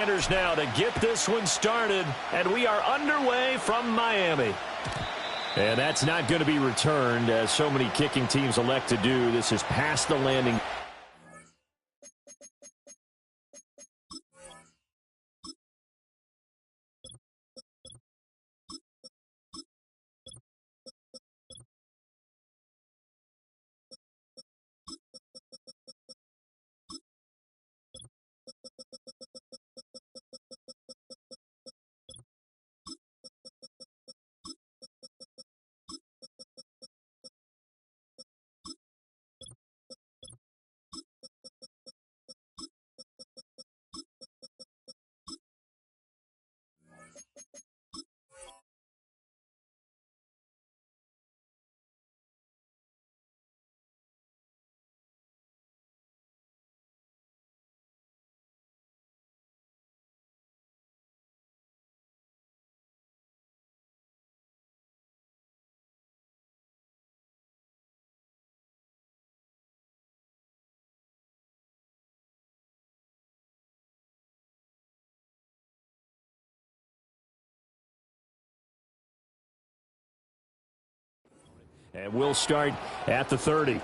Now to get this one started, and we are underway from Miami. And that's not going to be returned, as so many kicking teams elect to do. This is past the landing. And we'll start at the 30.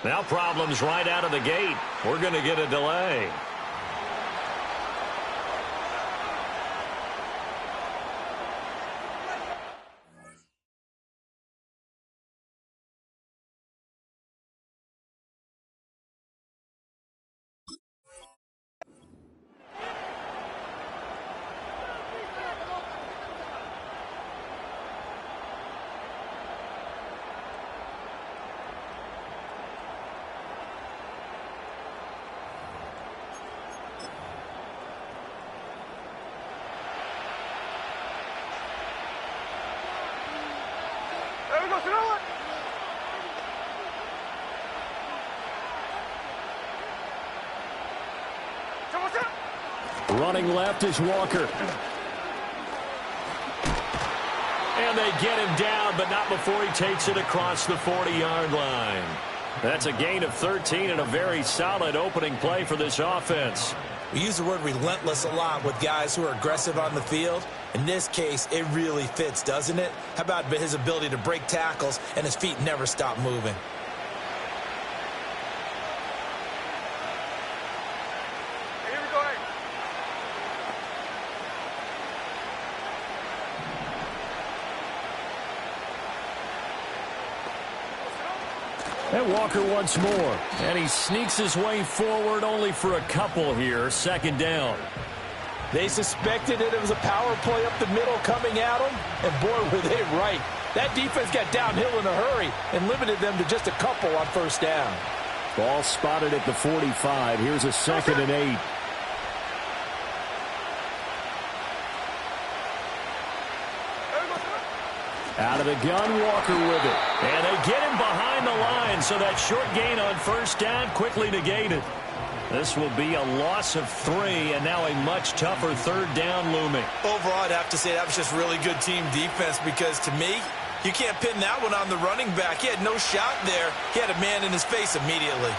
Now problems right out of the gate. We're going to get a delay. Running left is Walker. And they get him down, but not before he takes it across the 40-yard line. That's a gain of 13 and a very solid opening play for this offense. We use the word relentless a lot with guys who are aggressive on the field. In this case, it really fits, doesn't it? How about his ability to break tackles and his feet never stop moving? And Walker once more. And he sneaks his way forward only for a couple here. Second down. They suspected it was a power play up the middle coming at them. And boy, were they right. That defense got downhill in a hurry and limited them to just a couple on first down. Ball spotted at the 45. Here's a 2nd and 8. Out of the gun, Walker with it. And they get him behind the line, so that short gain on first down quickly negated. This will be a loss of 3, and now a much tougher third down looming. Overall, I'd have to say that was just really good team defense, because to me, you can't pin that one on the running back. He had no shot there. He had a man in his face immediately.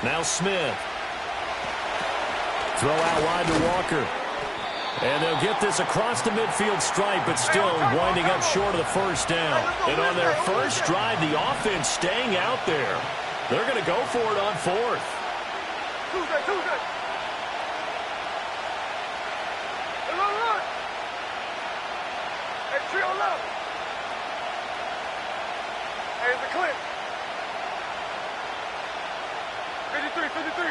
Now Smith. Throw out wide to Walker. And they'll get this across the midfield stripe, but still winding up short of the first down. And on their first drive, the offense staying out there. They're going to go for it on 4th. Hey, it's a clip. 53.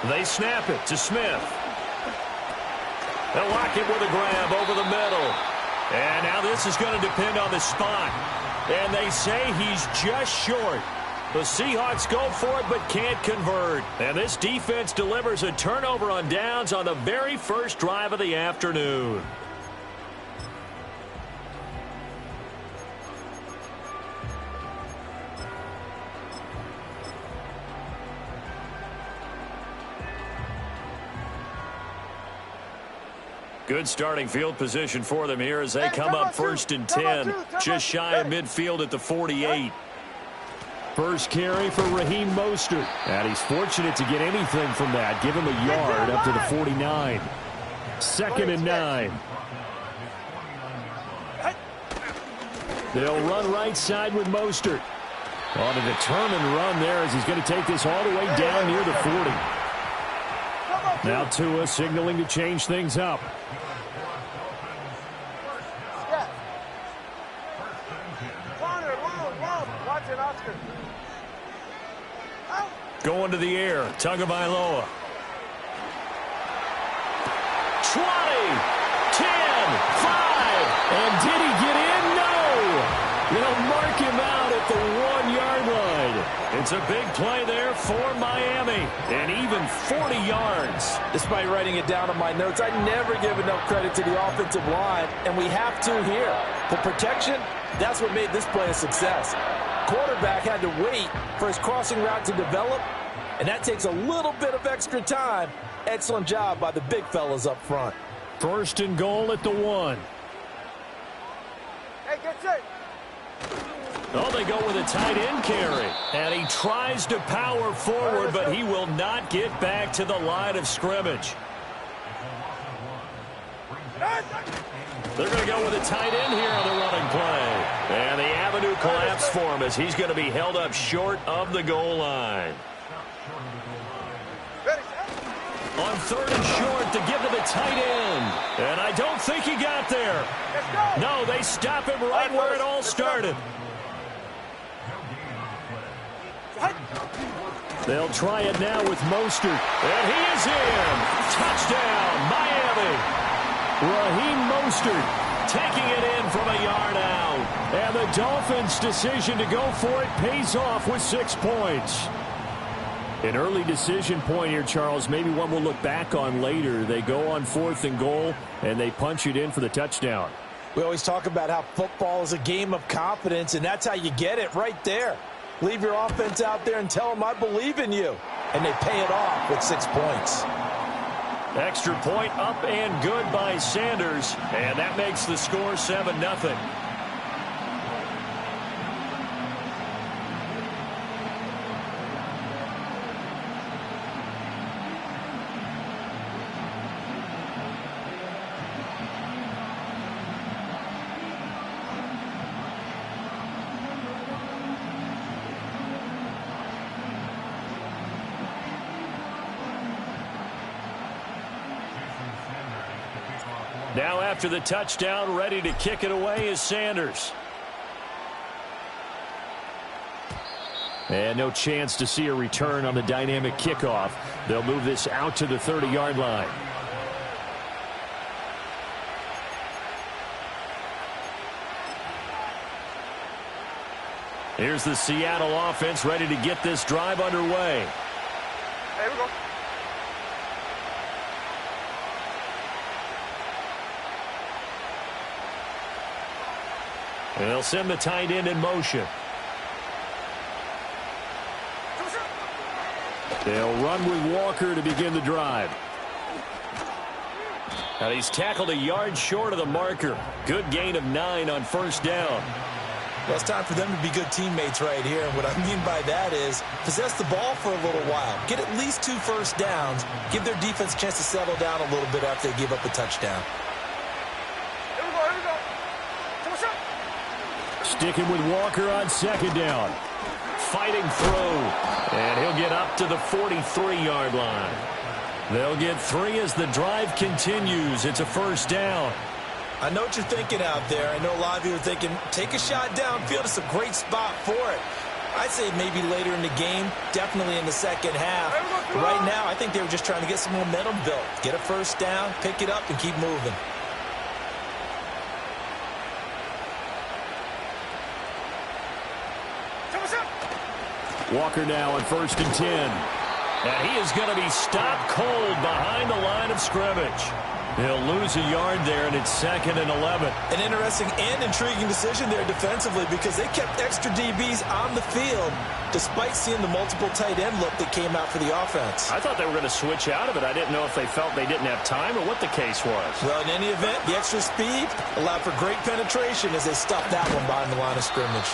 They snap it to Smith. They'll lock it with a grab over the middle. And now this is going to depend on the spot. And they say he's just short. The Seahawks go for it but can't convert. And this defense delivers a turnover on downs on the very first drive of the afternoon. Good starting field position for them here as they come up first and 10. Just shy of midfield at the 48. First carry for Raheem Mostert. And he's fortunate to get anything from that. Give him a yard up to the 49. 2nd and 9. They'll run right side with Mostert. On a determined run there as he's going to take this all the way down near the 40. Now Tua signaling to change things up. Going to the air, Tagovailoa. 20, 10, 5, and did he get in? No! They'll mark him out at the 1-yard line. It's a big play there for Miami, and even 40 yards. Despite writing it down on my notes, I never give enough credit to the offensive line, and we have to here. The protection, that's what made this play a success. Quarterback had to wait for his crossing route to develop, and that takes a little bit of extra time. Excellent job by the big fellas up front. First and goal at the 1. Hey, get set. Oh, they go with a tight end carry. And he tries to power forward, but he will not get back to the line of scrimmage. They're going to go with a tight end here on the running play. And the avenue collapsed for him as he's going to be held up short of the goal line. On 3rd and short to give to the tight end. And I don't think he got there. No, they stop him right where it all started. They'll try it now with Mostert. And he is in. Touchdown, Miami. Raheem Mostert taking it in from a yard out. And the Dolphins' decision to go for it pays off with 6 points. An early decision point here, Charles. Maybe one we'll look back on later. They go on 4th and goal, and they punch it in for the touchdown. We always talk about how football is a game of confidence, and that's how you get it right there. Leave your offense out there and tell them, I believe in you. And they pay it off with 6 points. Extra point up and good by Sanders, and that makes the score 7-0. Now after the touchdown, ready to kick it away is Sanders. And no chance to see a return on the dynamic kickoff. They'll move this out to the 30-yard line. Here's the Seattle offense ready to get this drive underway. There we go. And they'll send the tight end in motion. They'll run with Walker to begin the drive. And he's tackled a yard short of the marker. Good gain of 9 on 1st down. Well, it's time for them to be good teammates right here. And what I mean by that is possess the ball for a little while. Get at least 2 first downs. Give their defense a chance to settle down a little bit after they give up a touchdown. Sticking with Walker on 2nd down. Fighting through. And he'll get up to the 43-yard line. They'll get 3 as the drive continues. It's a 1st down. I know what you're thinking out there. I know a lot of you are thinking, take a shot downfield. It's a great spot for it. I'd say maybe later in the game, definitely in the second half. But right now, I think they were just trying to get some momentum built. Get a first down, pick it up, and keep moving. Walker now on 1st and 10. And he is going to be stopped cold behind the line of scrimmage. He'll lose a yard there, and it's 2nd and 11. An interesting and intriguing decision there defensively because they kept extra DBs on the field despite seeing the multiple tight end look that came out for the offense. I thought they were going to switch out of it. I didn't know if they felt they didn't have time or what the case was. Well, in any event, the extra speed allowed for great penetration as they stopped that one behind the line of scrimmage.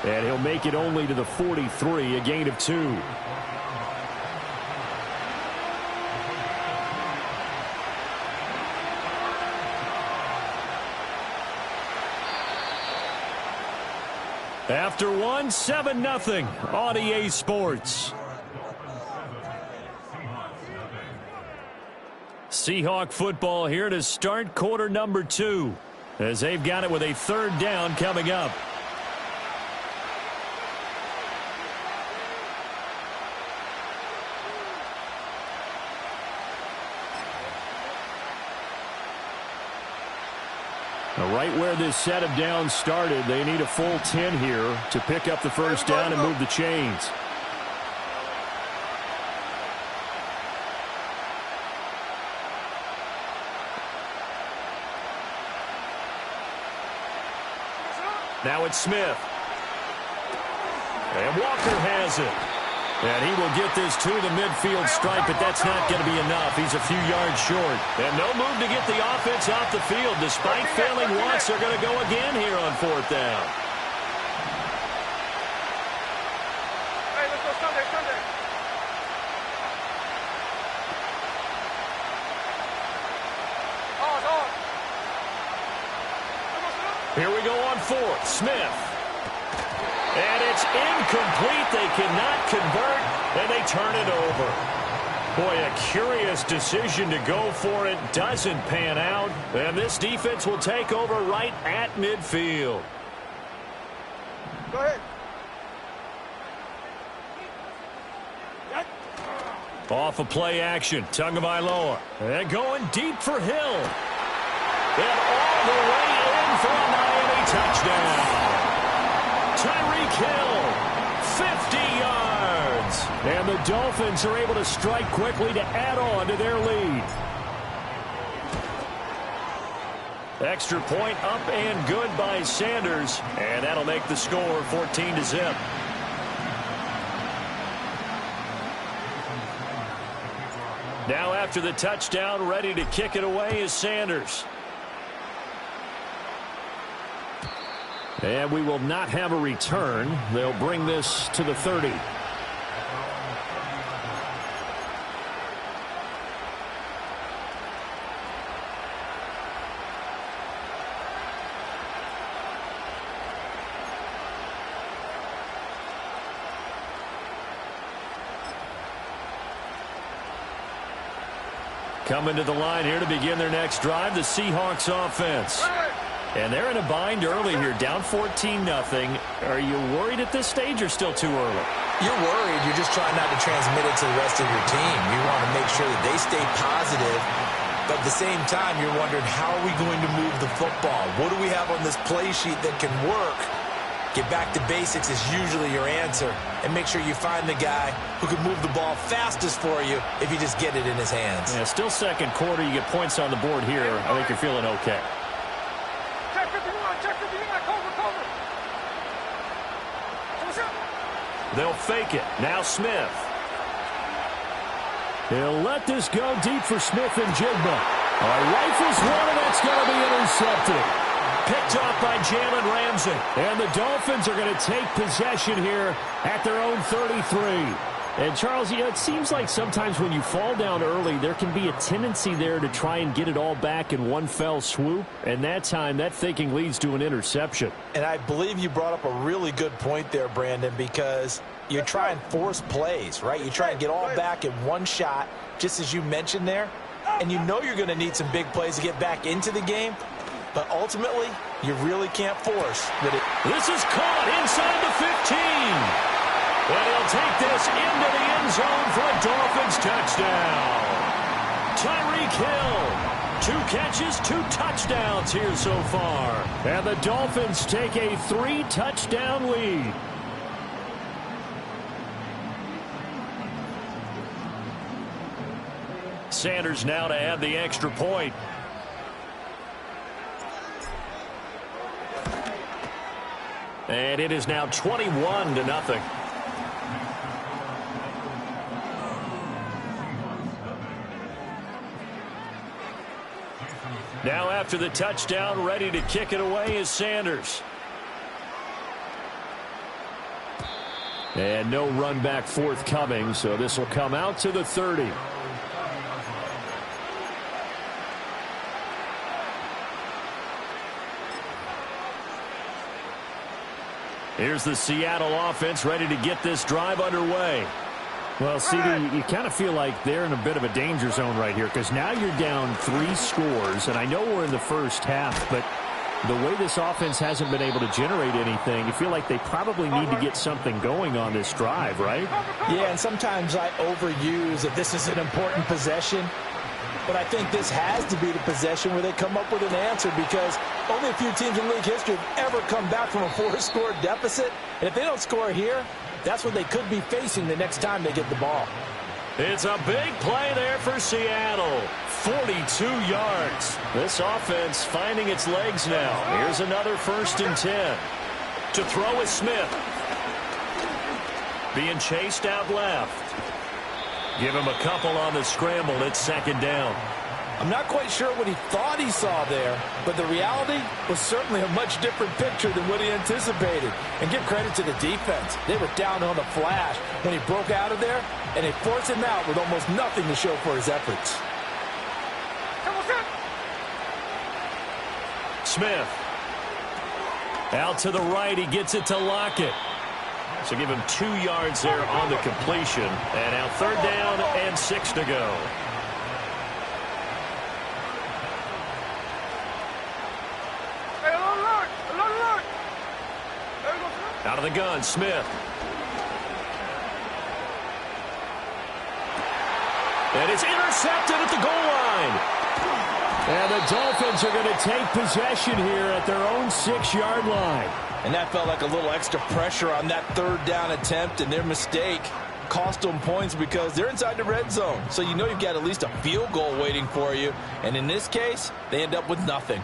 And he'll make it only to the 43, a gain of 2. After 1, 7-0 on EA Sports. Seahawk football here to start quarter number 2 as they've got it with a 3rd down coming up. Right where this set of downs started, they need a full 10 here to pick up the first down and move the chains. Now it's Smith. And Walker has it. And he will get this to the midfield stripe, but that's not going to be enough. He's a few yards short. And no move to get the offense off the field. Despite failing once, they're going to go again here on 4th down. Hey, let's go Sunday. Here we go on 4th. Smith. And it's incomplete. They cannot convert, and they turn it over. Boy, a curious decision to go for it. Doesn't pan out. And this defense will take over right at midfield. Go ahead. Off of play action. Tagovailoa. And going deep for Hill. And all the way in for a Miami touchdown. Tyreek Hill, 50 yards. And the Dolphins are able to strike quickly to add on to their lead. Extra point up and good by Sanders. And that'll make the score 14-0. Now after the touchdown, ready to kick it away is Sanders. And we will not have a return. They'll bring this to the 30. Coming to the line here to begin their next drive, the Seahawks offense. And they're in a bind early here, down 14-0. Are you worried at this stage or still too early? You're worried. You're just trying not to transmit it to the rest of your team. You want to make sure that they stay positive. But at the same time, you're wondering, how are we going to move the football? What do we have on this play sheet that can work? Get back to basics is usually your answer. And make sure you find the guy who can move the ball fastest for you if you just get it in his hands. Yeah, still second quarter. You get points on the board here. I think you're feeling okay. Check 51, cover. They'll fake it. Now Smith. He'll let this go deep for Smith and Jigba. Rifles one, and that's going to be intercepted. Picked off by Jalen Ramsey. And the Dolphins are going to take possession here at their own 33. And, Charles, it seems like sometimes when you fall down early, there can be a tendency there to try and get it all back in one fell swoop. And that time, that thinking leads to an interception. And I believe you brought up a really good point there, Brandon, because you try and force plays, right? You try and get all back in one shot, just as you mentioned there. And you know you're going to need some big plays to get back into the game. But ultimately, you really can't force that it. This is caught inside the 15. And he'll take this into the end zone for a Dolphins touchdown. Tyreek Hill. 2 catches, 2 touchdowns here so far. And the Dolphins take a 3-touchdown lead. Sanders now to add the extra point. And it is now 21-0. Now after the touchdown, ready to kick it away is Sanders. And no run back forthcoming, so this will come out to the 30. Here's the Seattle offense ready to get this drive underway. Well, CD, you kind of feel like they're in a bit of a danger zone right here because now you're down 3 scores, and I know we're in the first half, but the way this offense hasn't been able to generate anything, you feel like they probably need to get something going on this drive, right? Yeah, and sometimes I overuse that this is an important possession, but I think this has to be the possession where they come up with an answer because only a few teams in league history have ever come back from a 4-score deficit, and if they don't score here, that's what they could be facing the next time they get the ball. It's a big play there for Seattle. 42 yards. This offense finding its legs now. Here's another 1st and 10. To throw is Smith. Being chased out left. Give him a couple on the scramble. It's 2nd down. I'm not quite sure what he thought he saw there, but the reality was certainly a much different picture than what he anticipated. And give credit to the defense. They were down on the flash when he broke out of there, and they forced him out with almost nothing to show for his efforts. Smith. Out to the right. He gets it to Lockett. So give him 2 yards there on the completion. And now 3rd down and 6 to go. Out of the gun, Smith. And it's intercepted at the goal line. And the Dolphins are going to take possession here at their own 6-yard line. And that felt like a little extra pressure on that 3rd down attempt, and their mistake cost them points because they're inside the red zone. So you know you've got at least a field goal waiting for you. And in this case, they end up with nothing.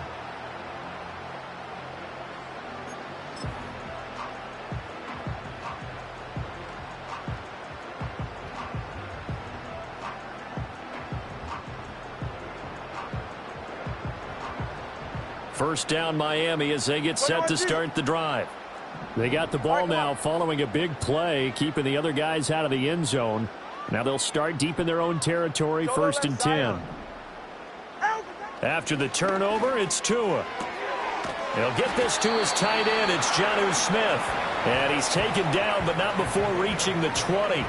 First down Miami as they get set to start the drive. They got the ball now following a big play, keeping the other guys out of the end zone. Now they'll start deep in their own territory, 1st and 10. After the turnover, it's Tua. He'll get this to his tight end. It's Jonnu Smith. And he's taken down, but not before reaching the 20.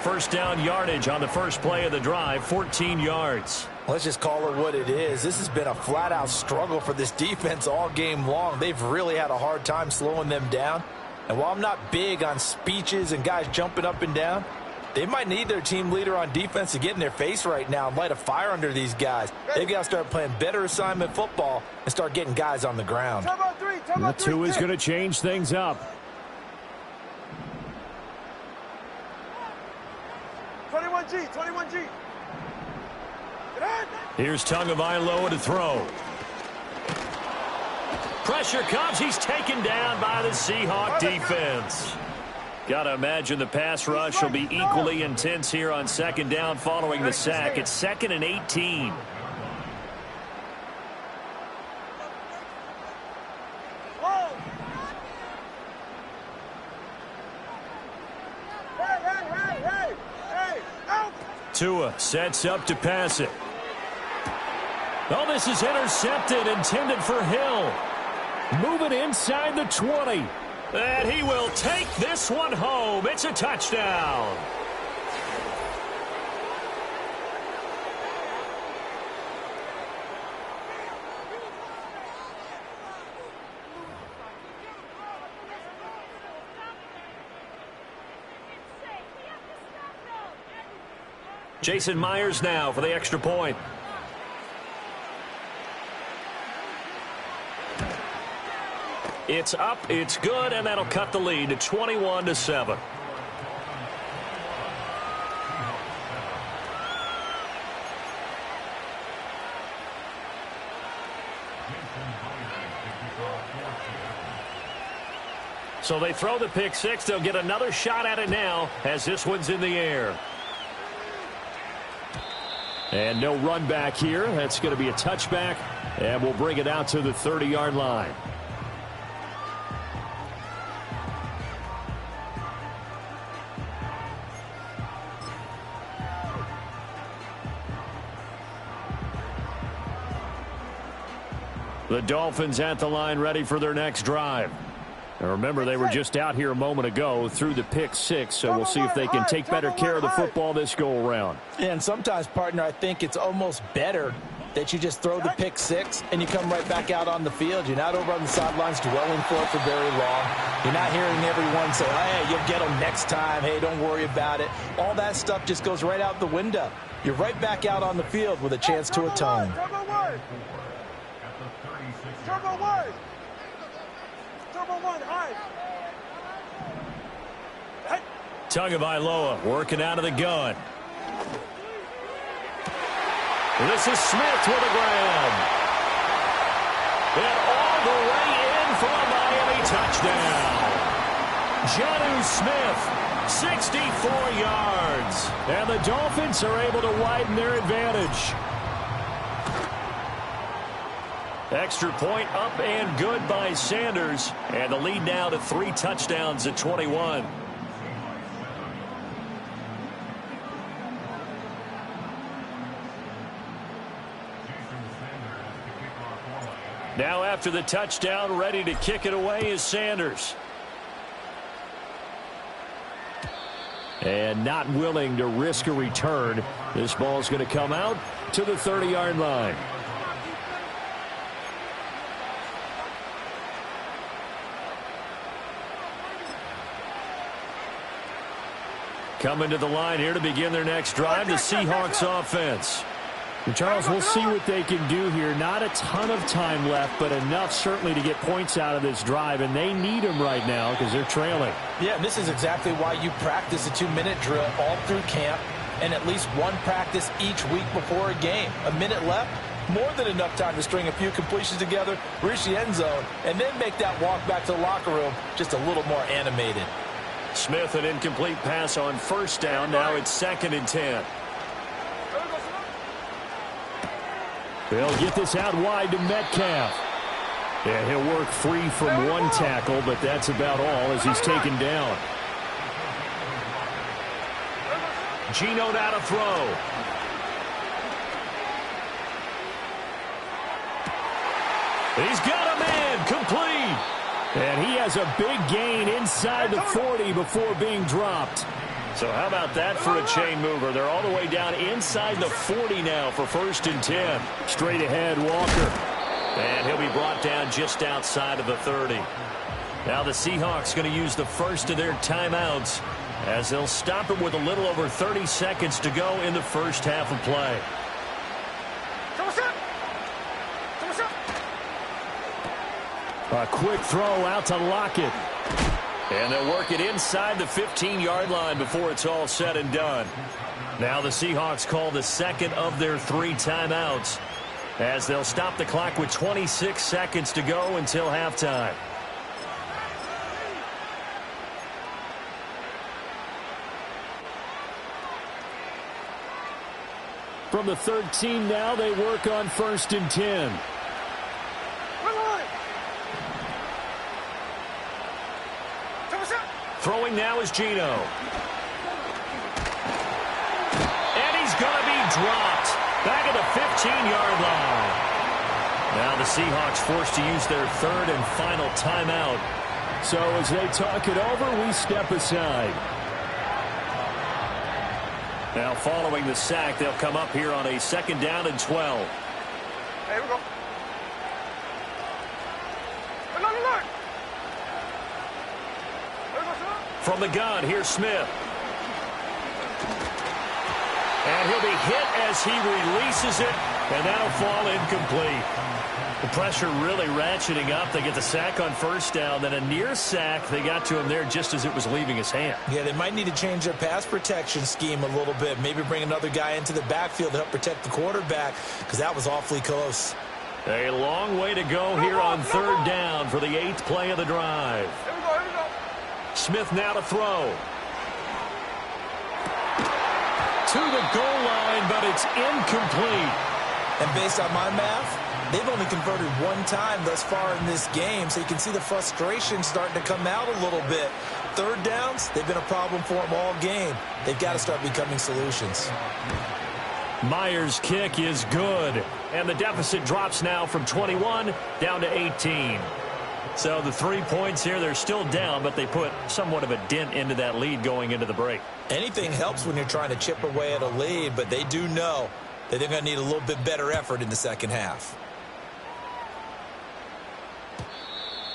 First down yardage on the first play of the drive, 14 yards. Let's just call it what it is. This has been a flat-out struggle for this defense all game long. They've really had a hard time slowing them down. And while I'm not big on speeches and guys jumping up and down, they might need their team leader on defense to get in their face right now and light a fire under these guys. They've got to start playing better assignment football and start getting guys on the ground. The 2 is going to change things up. 21G, 21G. Here's Tagovailoa to throw. Pressure comes. He's taken down by the Seahawk defense. Got to imagine the pass rush will be equally intense here on 2nd down following the sack. It's 2nd and 18. Tua sets up to pass it. Oh, this is intercepted, intended for Hill. Moving inside the 20. And he will take this one home. It's a touchdown. Jason Myers now for the extra point. It's up, it's good, and that'll cut the lead to 21-7. So they throw the pick six. They'll get another shot at it now as this one's in the air. And no run back here. That's going to be a touchback, and we'll bring it out to the 30-yard line. The Dolphins at the line ready for their next drive. And remember, they were just out here a moment ago through the pick six, so we'll see if they can take better care of the football this go-around. And sometimes, partner, I think it's almost better that you just throw the pick six and you come right back out on the field. You're not over on the sidelines dwelling for it for very long. You're not hearing everyone say, hey, you'll get them next time. Hey, don't worry about it. All that stuff just goes right out the window. You're right back out on the field with a chance to atone. Tagovailoa working out of the gun. This is Smith with a grab. And all the way in for a Miami touchdown. Jonnu Smith, 64 yards. And the Dolphins are able to widen their advantage. Extra point up and good by Sanders. And the lead now to 3 touchdowns at 21. Now after the touchdown, ready to kick it away is Sanders. And not willing to risk a return. This ball's going to come out to the 30-yard line. Coming to the line here to begin their next drive, the Seahawks offense. And Charles, we'll see what they can do here. Not a ton of time left, but enough certainly to get points out of this drive, and they need them right now because they're trailing. Yeah, and this is exactly why you practice a 2-minute drill all through camp and at least one practice each week before a game. A minute left, more than enough time to string a few completions together, reach the end zone, and then make that walk back to the locker room just a little more animated. Smith, an incomplete pass on first down. Now it's 2nd and 10. They'll get this out wide to Metcalf. Yeah, he'll work free from one tackle, but that's about all as he's taken down. Geno now to throw. He's got a man, complete. And he has a big gain inside the 40 before being dropped. So how about that for a chain mover? They're all the way down inside the 40 now for 1st and 10. Straight ahead, Walker. And he'll be brought down just outside of the 30. Now the Seahawks going to use the first of their timeouts as they'll stop it with a little over 30 seconds to go in the first half of play. A quick throw out to Lockett. And they'll work it inside the 15-yard line before it's all said and done. Now the Seahawks call the second of their 3 timeouts as they'll stop the clock with 26 seconds to go until halftime. From the 13 now, they work on 1st and 10. Throwing now is Geno. And he's going to be dropped back at the 15-yard line. Now the Seahawks forced to use their 3rd and final timeout. So as they talk it over, we step aside. Now following the sack, they'll come up here on a 2nd down and 12. Here we go. From the gun, here's Smith. And he'll be hit as he releases it, and that'll fall incomplete. The pressure really ratcheting up. They get the sack on first down, then a near sack. They got to him there just as it was leaving his hand. Yeah, they might need to change their pass protection scheme a little bit. Maybe bring another guy into the backfield to help protect the quarterback, because that was awfully close. A long way to go here on third down for the 8th play of the drive. Here we go. Smith now to throw. To the goal line, but it's incomplete. And based on my math, they've only converted one time thus far in this game, so you can see the frustration starting to come out a little bit. Third downs, they've been a problem for them all game. They've got to start becoming solutions. Myers' kick is good, and the deficit drops now from 21 down to 18. So the 3 points here, they're still down, but they put somewhat of a dent into that lead going into the break. Anything helps when you're trying to chip away at a lead, but they do know that they're going to need a little bit better effort in the second half.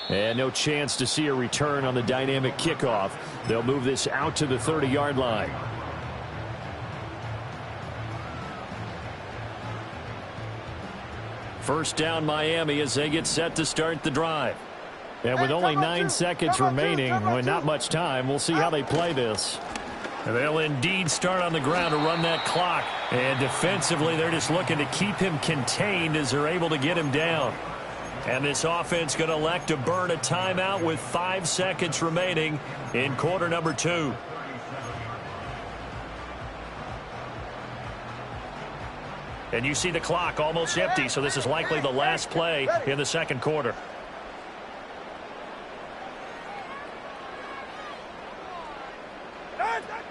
And no chance to see a return on the dynamic kickoff. They'll move this out to the 30-yard line. First down Miami as they get set to start the drive. And with only 9 seconds remaining, with not much time, we'll see how they play this. And they'll indeed start on the ground to run that clock. And defensively, they're just looking to keep him contained as they're able to get him down. And this offense going to elect to burn a timeout with 5 seconds remaining in quarter number 2. And you see the clock almost empty, so this is likely the last play in the second quarter.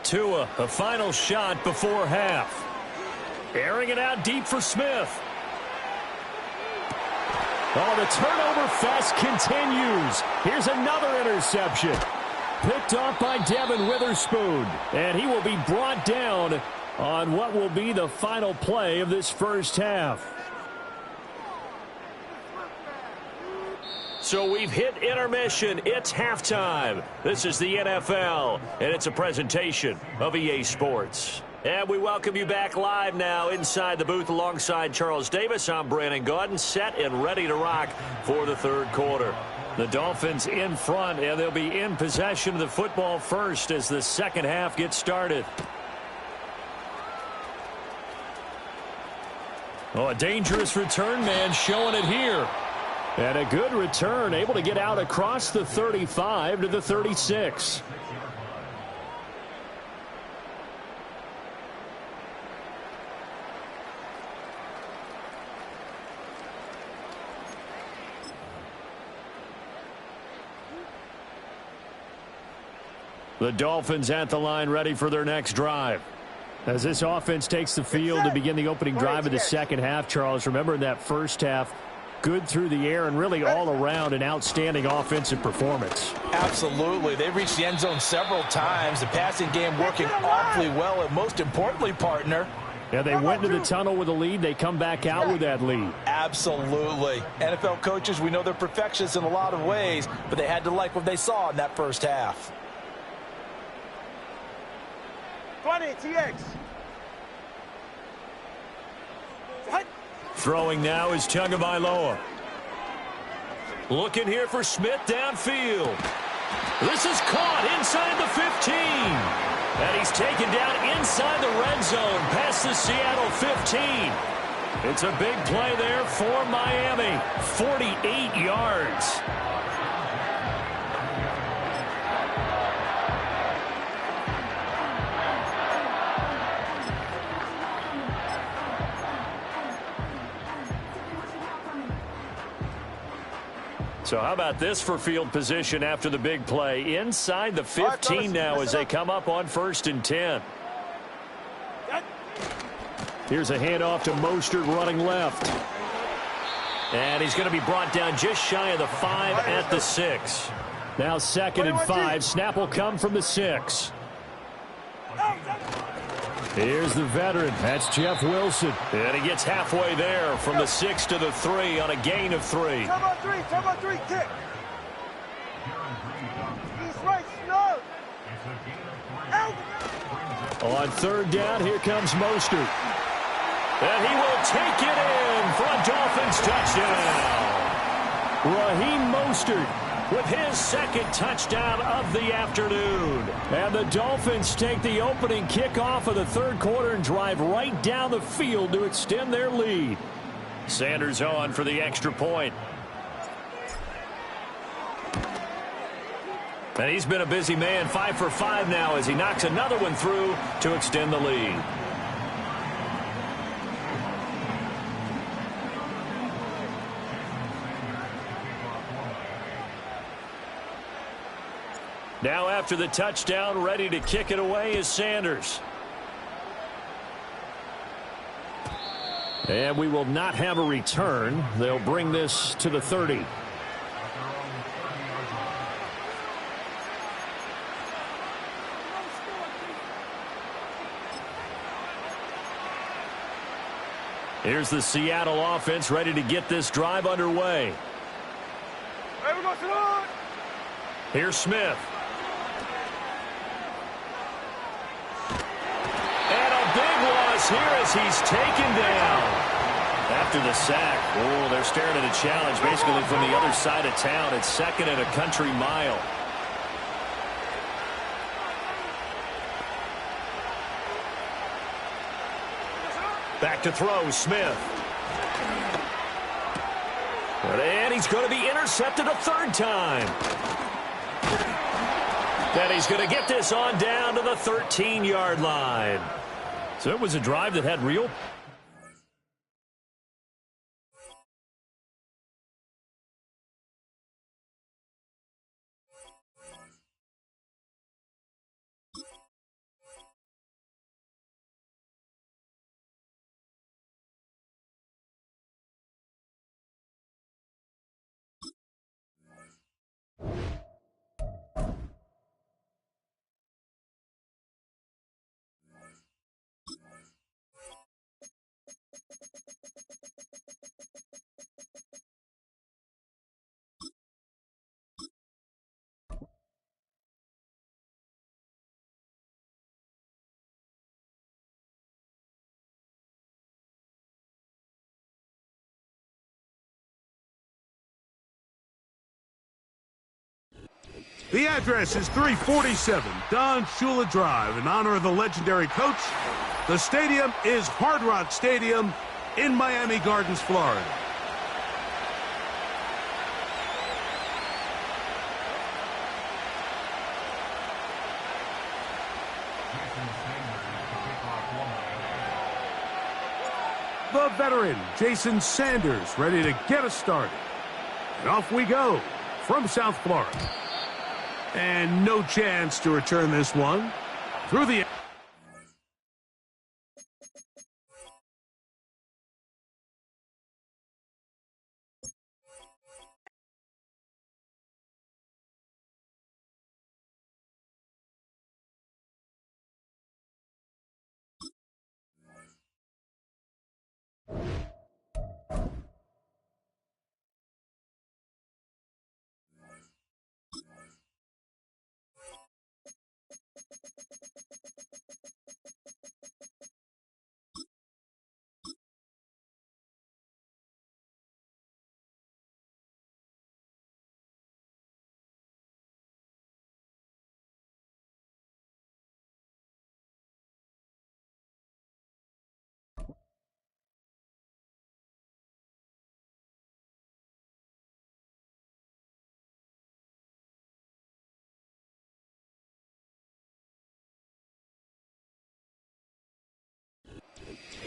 Tua, a final shot before half. Airing it out deep for Smith. Oh, the turnover fest continues. Here's another interception. Picked off by Devin Witherspoon. And he will be brought down on what will be the final play of this first half. So we've hit intermission. It's halftime. This is the NFL, and it's a presentation of EA Sports. And we welcome you back live now inside the booth alongside Charles Davis. I'm Brandon Gaudin, set and ready to rock for the third quarter. The Dolphins in front, and they'll be in possession of the football first as the second half gets started. Oh, a dangerous return man showing it here. And a good return, able to get out across the 35 to the 36. The Dolphins at the line, ready for their next drive. As this offense takes the field to begin the opening drive of the second half, Charles, remember in that first half, good through the air and really all around an outstanding offensive performance. Absolutely. They reached the end zone several times. The passing game working awfully well, and most importantly, partner, yeah, they went into the tunnel with a lead. They come back out with that lead. Absolutely. NFL coaches, we know they're perfectionists in a lot of ways, but they had to like what they saw in that first half. 20, TX. Throwing now is Tagovailoa. Looking here for Smith downfield. This is caught inside the 15. And he's taken down inside the red zone past the Seattle 15. It's a big play there for Miami. 48 yards. So how about this for field position after the big play? Inside the 15 now as they come up on 1st and 10. Here's a handoff to Mostert running left. And he's going to be brought down just shy of the 5 at the 6. Now 2nd and 5. Snap will come from the 6. Here's the veteran. That's Jeff Wilson. And he gets halfway there from the 6 to the 3 on a gain of 3. Turn on 3, kick. He's right, no. Out. On third down, here comes Mostert. And he will take it in for a Dolphins touchdown. Raheem Mostert with his second touchdown of the afternoon. And the Dolphins take the opening kickoff of the third quarter and drive right down the field to extend their lead. Sanders on for the extra point. And he's been a busy man, 5 for 5 now as he knocks another one through to extend the lead. Now after the touchdown, ready to kick it away is Sanders. And we will not have a return. They'll bring this to the 30. Here's the Seattle offense ready to get this drive underway. Here's Smith. Here as he's taken down. After the sack, they're staring at a challenge basically from the other side of town. It's second and a country mile. Back to throw, Smith. And he's going to be intercepted a third time. And he's going to get this on down to the 13-yard line. So it was a drive that had real... The address is 347 Don Shula Drive. In honor of the legendary coach, the stadium is Hard Rock Stadium in Miami Gardens, Florida. The veteran, Jason Sanders, ready to get us started. And off we go from South Florida. And no chance to return this one. Through the...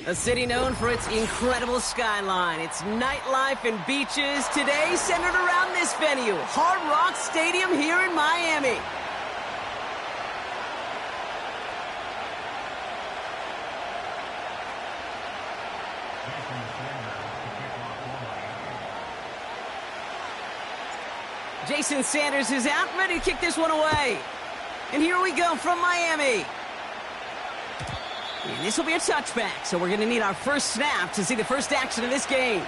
A city known for its incredible skyline, its nightlife and beaches, today centered around this venue, Hard Rock Stadium here in Miami. Jason Sanders is out, ready to kick this one away. And here we go from Miami. And this will be a touchback, so we're going to need our first snap to see the first action of this game.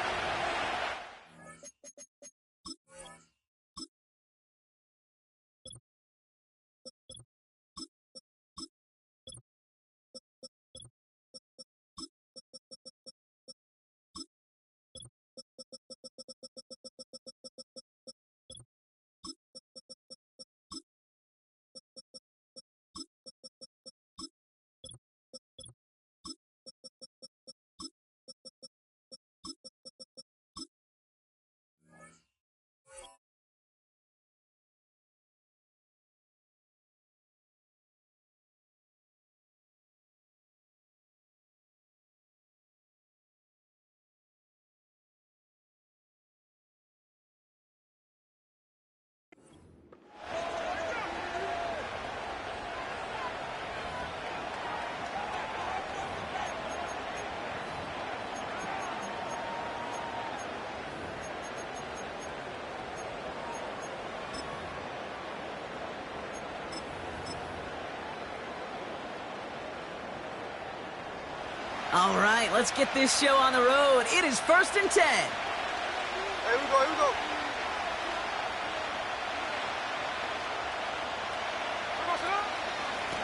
All right, let's get this show on the road. It is 1st and 10. Here we go, here we go.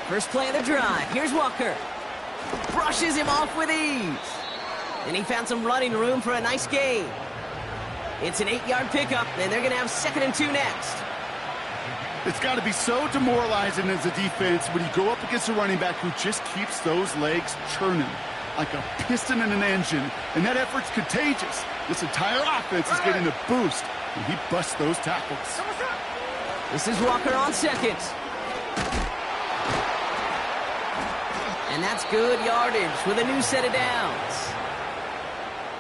First play of the drive. Here's Walker. Brushes him off with ease. And he found some running room for a nice gain. It's an 8-yard pickup, and they're going to have 2nd and 2 next. It's got to be so demoralizing as a defense when you go up against a running back who just keeps those legs churning like a piston in an engine, and that effort's contagious. This entire offense is getting a boost, and he busts those tackles. This is Walker on 2nd. And that's good yardage with a new set of downs.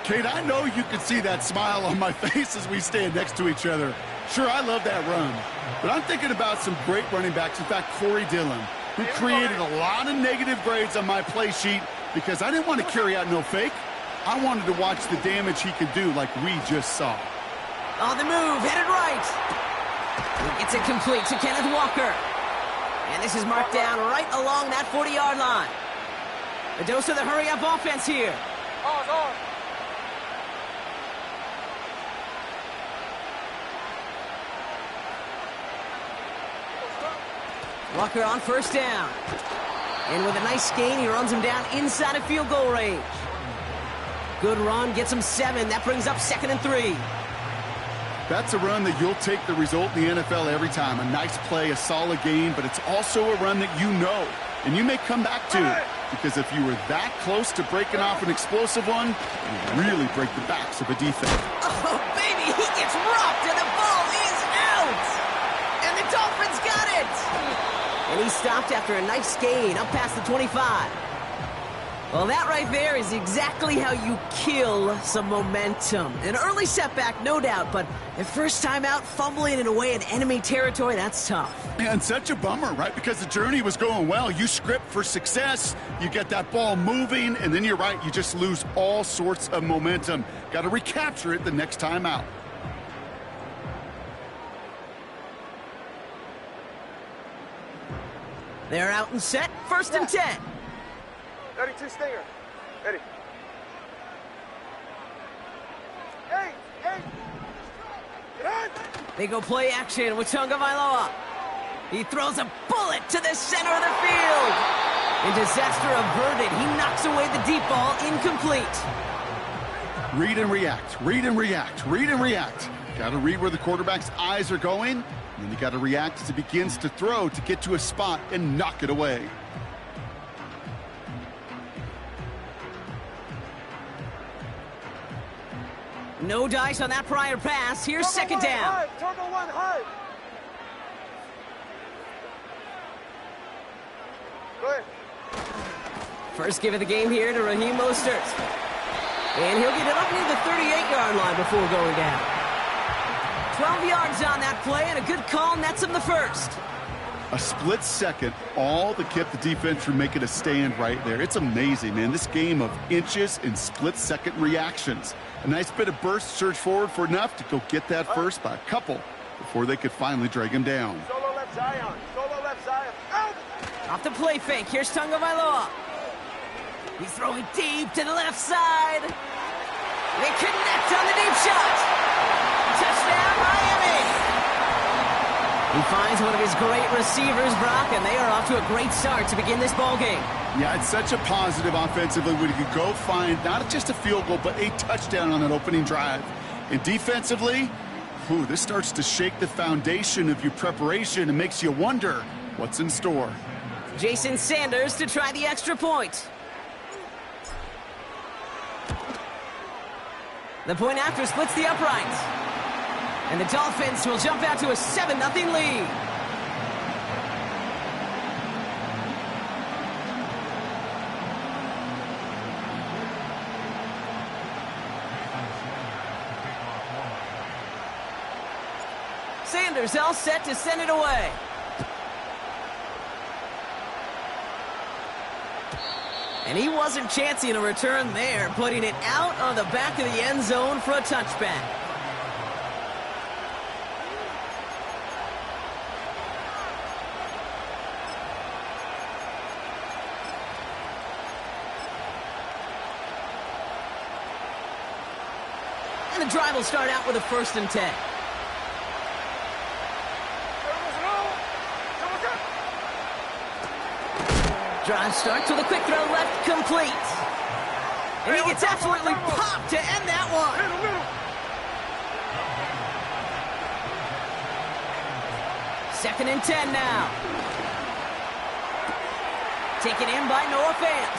Kate, I know you can see that smile on my face as we stand next to each other. Sure, I love that run, but I'm thinking about some great running backs. In fact, Corey Dillon, who created a lot of negative grades on my play sheet because I didn't want to carry out no fake. I wanted to watch the damage he could do like we just saw. On the move, headed right. It's it complete to Kenneth Walker. And this is marked down right along that 40-yard line. A dose of the hurry-up offense here. Walker on 1st down. And with a nice gain, he runs him down inside of field goal range. Good run, gets him 7. That brings up 2nd and 3. That's a run that you'll take the result in the NFL every time. A nice play, a solid gain, but it's also a run that you know, and you may come back to, because if you were that close to breaking off an explosive one, you really break the backs of a defense. Oh, baby, he gets rocked, and the ball is out! And the Dolphins got it! And he stopped after a nice gain up past the 25. Well, that right there is exactly how you kill some momentum. An early setback, no doubt, but the first time out, fumbling it away in enemy territory, that's tough. And such a bummer, right? Because the journey was going well. You script for success, you get that ball moving, and then you're right, you just lose all sorts of momentum. Got to recapture it the next time out. They're out and set, 1st and 10. 32 Stinger. Ready. Hey. They go play action with Tagovailoa. He throws a bullet to the center of the field. And disaster averted. He knocks away the deep ball, incomplete. Read and react, read and react, read and react. Got to read where the quarterback's eyes are going, and then you got to react as he begins to throw to get to a spot and knock it away. No dice on that prior pass. Here's 2nd down. Turbo 1 high. Go ahead. First give of the game here to Raheem Mostert. And he'll get it up near the 38-yard line before going down. 12 yards on that play, and a good call nets him the first. A split second, all that kept the defense from making a stand right there. It's amazing, man. This game of inches and split-second reactions. A nice bit of burst, surge forward for enough to go get that first by a couple before they could finally drag him down. Solo left Zion. Solo left Zion. Out. Off the play fake. Here's Tagovailoa. He's throwing deep to the left side. They connect on the deep shot. Touchdown, Miami. He finds one of his great receivers, Brock, and they are off to a great start to begin this ball game. Yeah, it's such a positive offensively when you can go find not just a field goal, but a touchdown on that opening drive. And defensively, this starts to shake the foundation of your preparation and makes you wonder what's in store. Jason Sanders to try the extra point. The point after splits the uprights. And the Dolphins will jump out to a 7-0 lead. Sanders all set to send it away. And he wasn't chancing a return there, putting it out on the back of the end zone for a touchback. And the drive will start out with a 1st and 10. Drive starts with a quick throw left, complete. And he gets absolutely popped to end that one. 2nd and 10 now. Taken in by Noah Fant.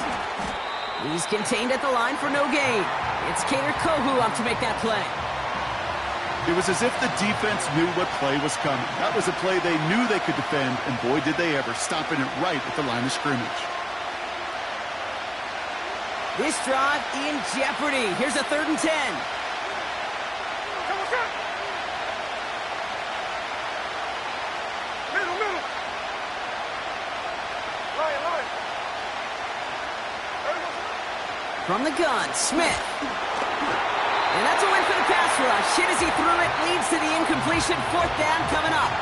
He's contained at the line for no gain. It's Kader Kohu up to make that play. It was as if the defense knew what play was coming. That was a play they knew they could defend, and boy, did they ever, stopping it right at the line of scrimmage. This drive in jeopardy. Here's a 3rd and 10. From the gun, Smith. And that's a win for the pass rush. Hit as he threw it, leads to the incompletion. 4th down coming up.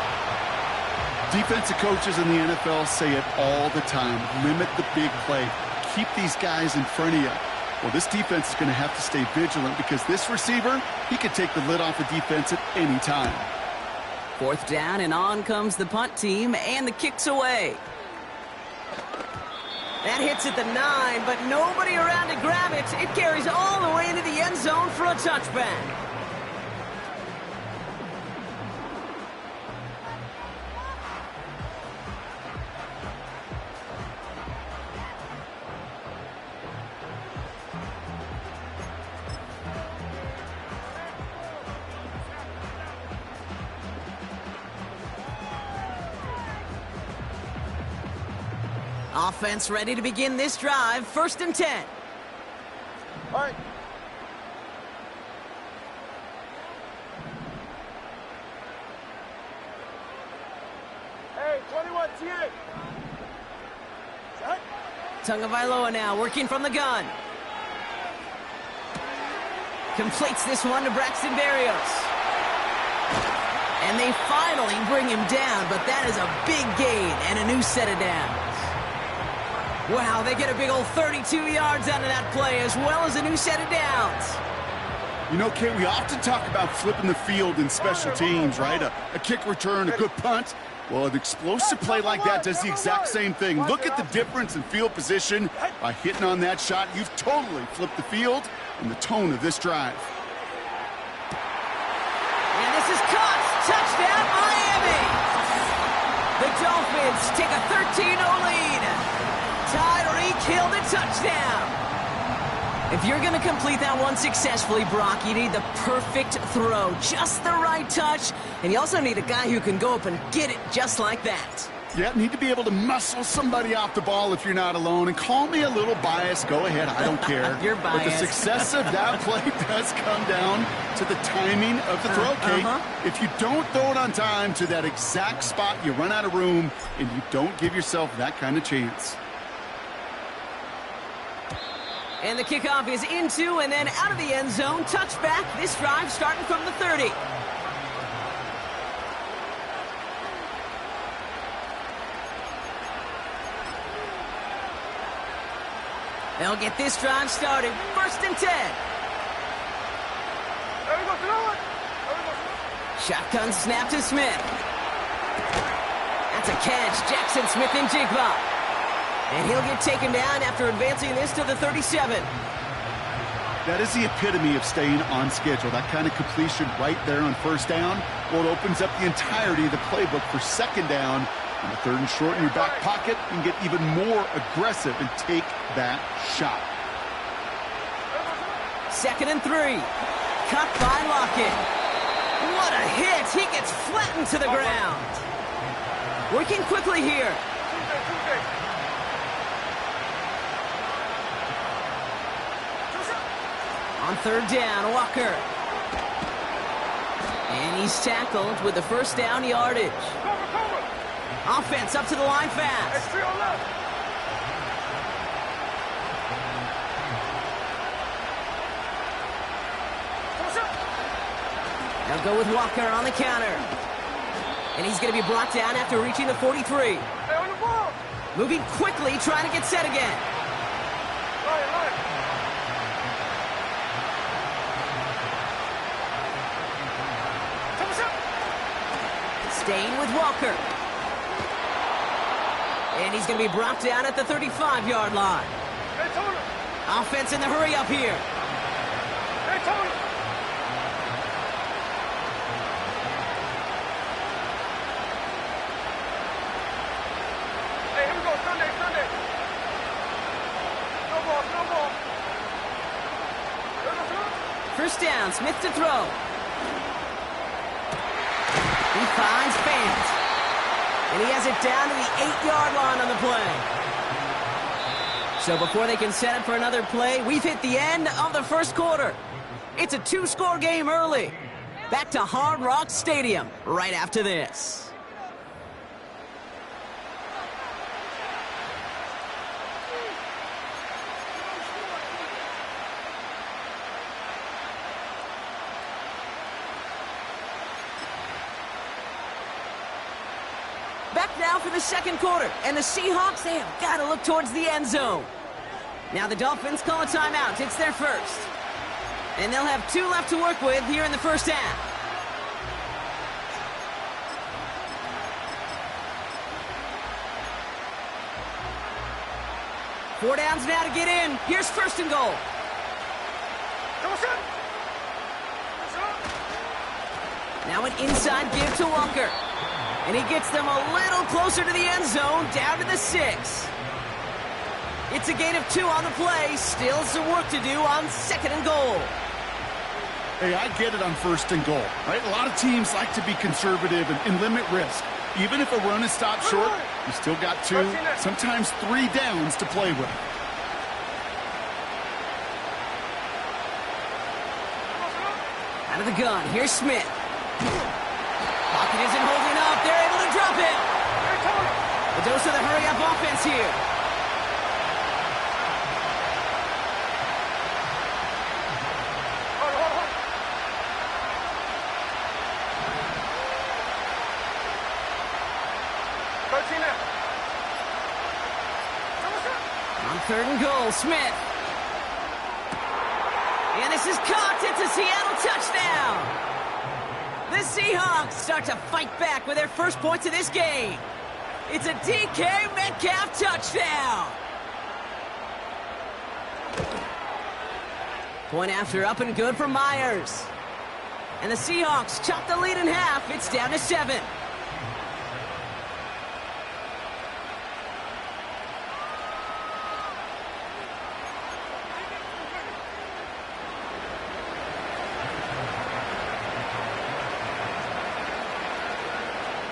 Defensive coaches in the NFL say it all the time. Limit the big play. Keep these guys in front of you. Well, this defense is going to have to stay vigilant because this receiver, he could take the lid off a defense at any time. 4th down, and on comes the punt team, and the kick's away. That hits at the 9, but nobody around to grab it. It carries all the way into the end zone for a touchback. Offense ready to begin this drive. 1st and 10. All right. Hey, 21, T8. Set. Tagovailoa now working from the gun. Completes this one to Braxton Berrios. And they finally bring him down, but that is a big gain and a new set of downs. Wow, they get a big old 32 yards out of that play, as well as a new set of downs. You know, Kate, we often talk about flipping the field in special teams, right? A kick return, a good punt. Well, an explosive play like that does the exact same thing. Look at the difference in field position. By hitting on that shot, you've totally flipped the field and the tone of this drive. And this is caught. Touchdown, Miami! The Dolphins take a 13-0 lead. Tyreek Hill the touchdown. If you're going to complete that one successfully, Brock, you need the perfect throw, just the right touch, and you also need a guy who can go up and get it just like that. Yeah, need to be able to muscle somebody off the ball if you're not alone. And call me a little biased. Go ahead. I don't care. You're biased. But the success of that play does come down to the timing of the throw, Kate. If you don't throw it on time to that exact spot, you run out of room, and you don't give yourself that kind of chance. And the kickoff is into and then out of the end zone. Touchback. This drive starting from the 30. They'll get this drive started. 1st and 10. There we go, throw it. Shotgun snap to Smith. That's a catch. Jackson Smith-Njigba. And he'll get taken down after advancing this to the 37. That is the epitome of staying on schedule. That kind of completion right there on 1st down. Well, it opens up the entirety of the playbook for 2nd down. On the 3rd and short in your back pocket, you can get even more aggressive and take that shot. 2nd and 3. Cut by Lockett. What a hit. He gets flattened to the ground. Working quickly here. On 3rd down, Walker. And he's tackled with the 1st down yardage. Offense up to the line fast. They'll go with Walker on the counter. And he's going to be brought down after reaching the 43. Moving quickly, trying to get set again. Staying with Walker. And he's going to be brought down at the 35-yard line. Offense in the hurry up here. Hey, here we go. Sunday. No ball. First down, Smith to throw. He finds fans. And he has it down to the 8-yard line on the play. So before they can set up for another play, we've hit the end of the first quarter. It's a 2-score game early. Back to Hard Rock Stadium right after this. Back now for the second quarter, and the Seahawks, they have got to look towards the end zone. Now the Dolphins call a timeout. It's their first. And they'll have 2 left to work with here in the first half. Four downs now to get in. Here's first and goal. Now an inside give to Walker. And he gets them a little closer to the end zone, down to the 6. It's a gain of 2 on the play. Still some work to do on second and goal. Hey, I get it on first and goal, right? A lot of teams like to be conservative and limit risk. Even if a run is stopped short, you still got 2, sometimes 3 downs to play with. Out of the gun, here's Smith. Pocket isn't holding up. They're able to drop it. A dose of the hurry-up offense here. On third and goal, Smith. And this is caught. It's a Seattle touchdown. The Seahawks start to fight back with their first points of this game. It's a DK Metcalf touchdown. Point after up and good for Myers. And the Seahawks chop the lead in half. It's down to 7.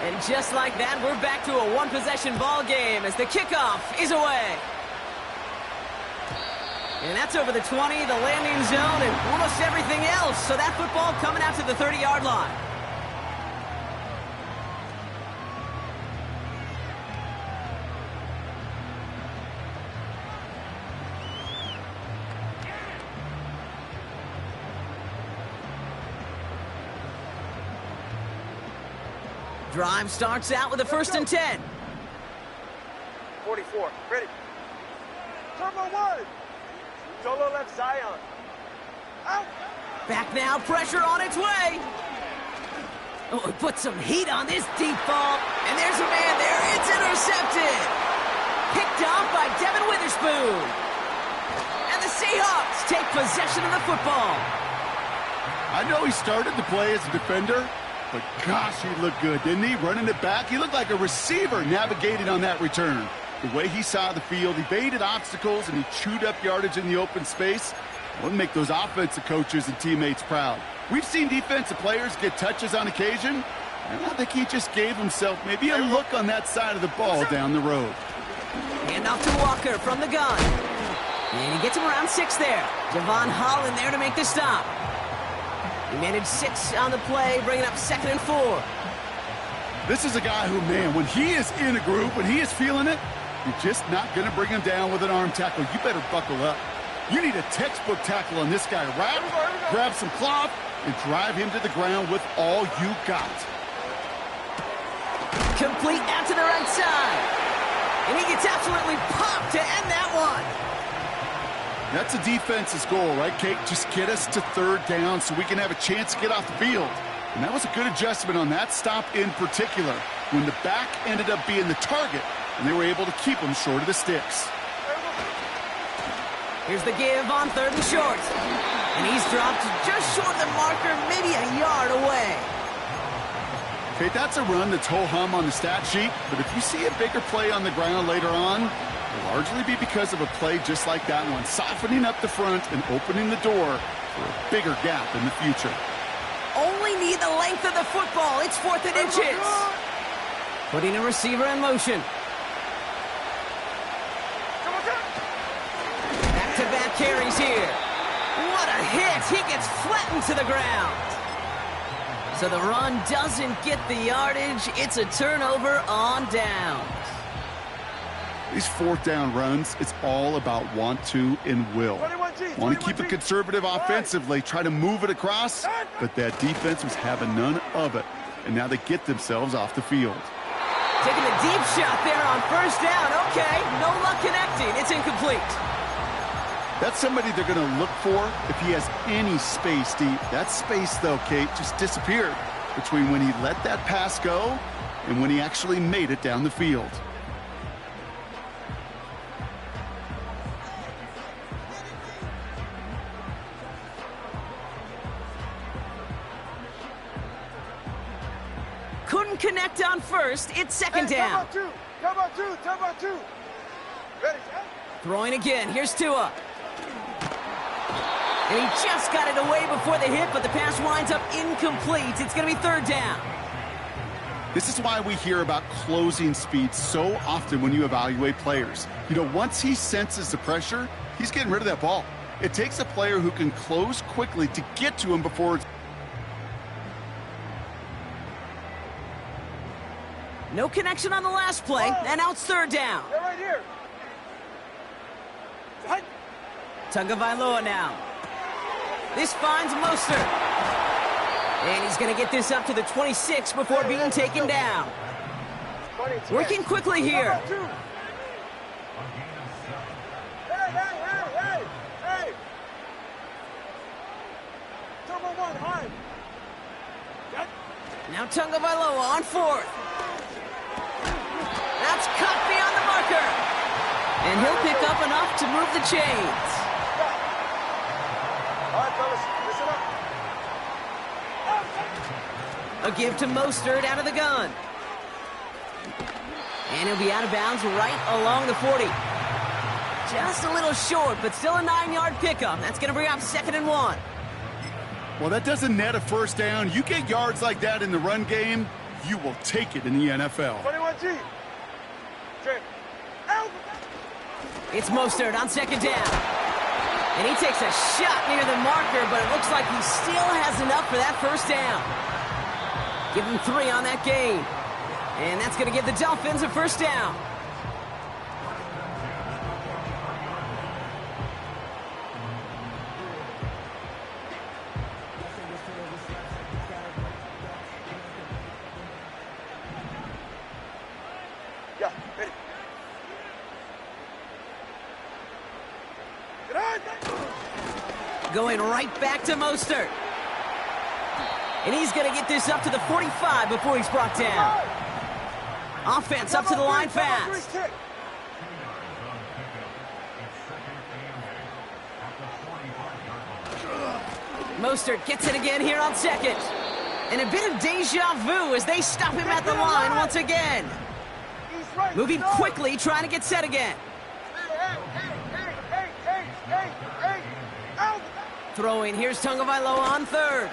And just like that, we're back to a one-possession ball game as the kickoff is away. And that's over the 20, the landing zone, and almost everything else. So that football coming out to the 30-yard line. Drive starts out with a 1st and 10. 44. Ready. Turbo 1. Solo left Zion. Out. Back now, pressure on its way. Oh, it put some heat on this deep ball. And there's a man there. It's intercepted. Picked off by Devin Witherspoon. And the Seahawks take possession of the football. I know he started to play as a defender, but gosh, he looked good, didn't he? Running it back, he looked like a receiver navigating on that return. The way he saw the field, he baited obstacles, and he chewed up yardage in the open space. Wouldn't make those offensive coaches and teammates proud. We've seen defensive players get touches on occasion, and I think he just gave himself maybe a look on that side of the ball down the road. Handoff to Walker from the gun. And he gets him around 6 there. Javon Holland there to make the stop. He managed 6 on the play, bringing up 2nd and 4. This is a guy who, man, when he is in a groove, when he is feeling it, you're just not going to bring him down with an arm tackle. You better buckle up. You need a textbook tackle on this guy. Wrap, grab some cloth, and drive him to the ground with all you got. Complete out to the right side. And he gets absolutely popped to end that one. That's a defense's goal, right, Kate? Just get us to 3rd down so we can have a chance to get off the field. And that was a good adjustment on that stop in particular, when the back ended up being the target, and they were able to keep him short of the sticks. Here's the give on 3rd and short. And he's dropped just short of the marker, maybe a yard away. Okay, that's a run that's ho-hum on the stat sheet, but if you see a bigger play on the ground later on, it'll largely be because of a play just like that one, softening up the front and opening the door for a bigger gap in the future. Only need the length of the football. It's 4th and inches. Putting a receiver in motion. Back-to-back carries here. What a hit. He gets flattened to the ground. So the run doesn't get the yardage. It's a turnover on downs. These 4th down runs, it's all about want to and will. Want to keep it conservative offensively, try to move it across, but that defense was having none of it. And now they get themselves off the field. Taking a deep shot there on 1st down. Okay, no luck connecting. It's incomplete. That's somebody they're going to look for if he has any space deep. That space, though, Kate, just disappeared between when he let that pass go and when he actually made it down the field. Couldn't connect on 1st. It's 2nd down. Come on, two. Ready, Throwing again. Here's Tua. And he just got it away before the hit, but the pass winds up incomplete. It's going to be 3rd down. This is why we hear about closing speed so often when you evaluate players. You know, once he senses the pressure, he's getting rid of that ball. It takes a player who can close quickly to get to him before it's... No connection on the last play, and now it's 3rd down. They're right here. Tagovailoa now. This finds Mostert. And he's going to get this up to the 26 before being taken down. Working quickly here. Hey! Turbo 1, high. Now Tagovailoa on 4th. That's cut beyond the marker. And he'll pick up enough to move the chains. All right, fellas, listen up. A give to Mostert out of the gun. And he'll be out of bounds right along the 40. Just a little short, but still a 9-yard pickup. That's going to bring up 2nd and 1. Well, that doesn't net a 1st down. You get yards like that in the run game, you will take it in the NFL. 21G. It's Mostert on 2nd down. And he takes a shot near the marker, but it looks like he still has enough for that 1st down. Give him 3 on that game. And that's going to give the Dolphins a 1st down. Yeah, ready. Going right back to Mostert. And he's going to get this up to the 45 before he's brought down. Offense up to the line fast. Mostert gets it again here on 2nd. And a bit of deja vu as they stop him at the line once again. Moving quickly, trying to get set again. Throwing, here's Tagovailoa on 3rd.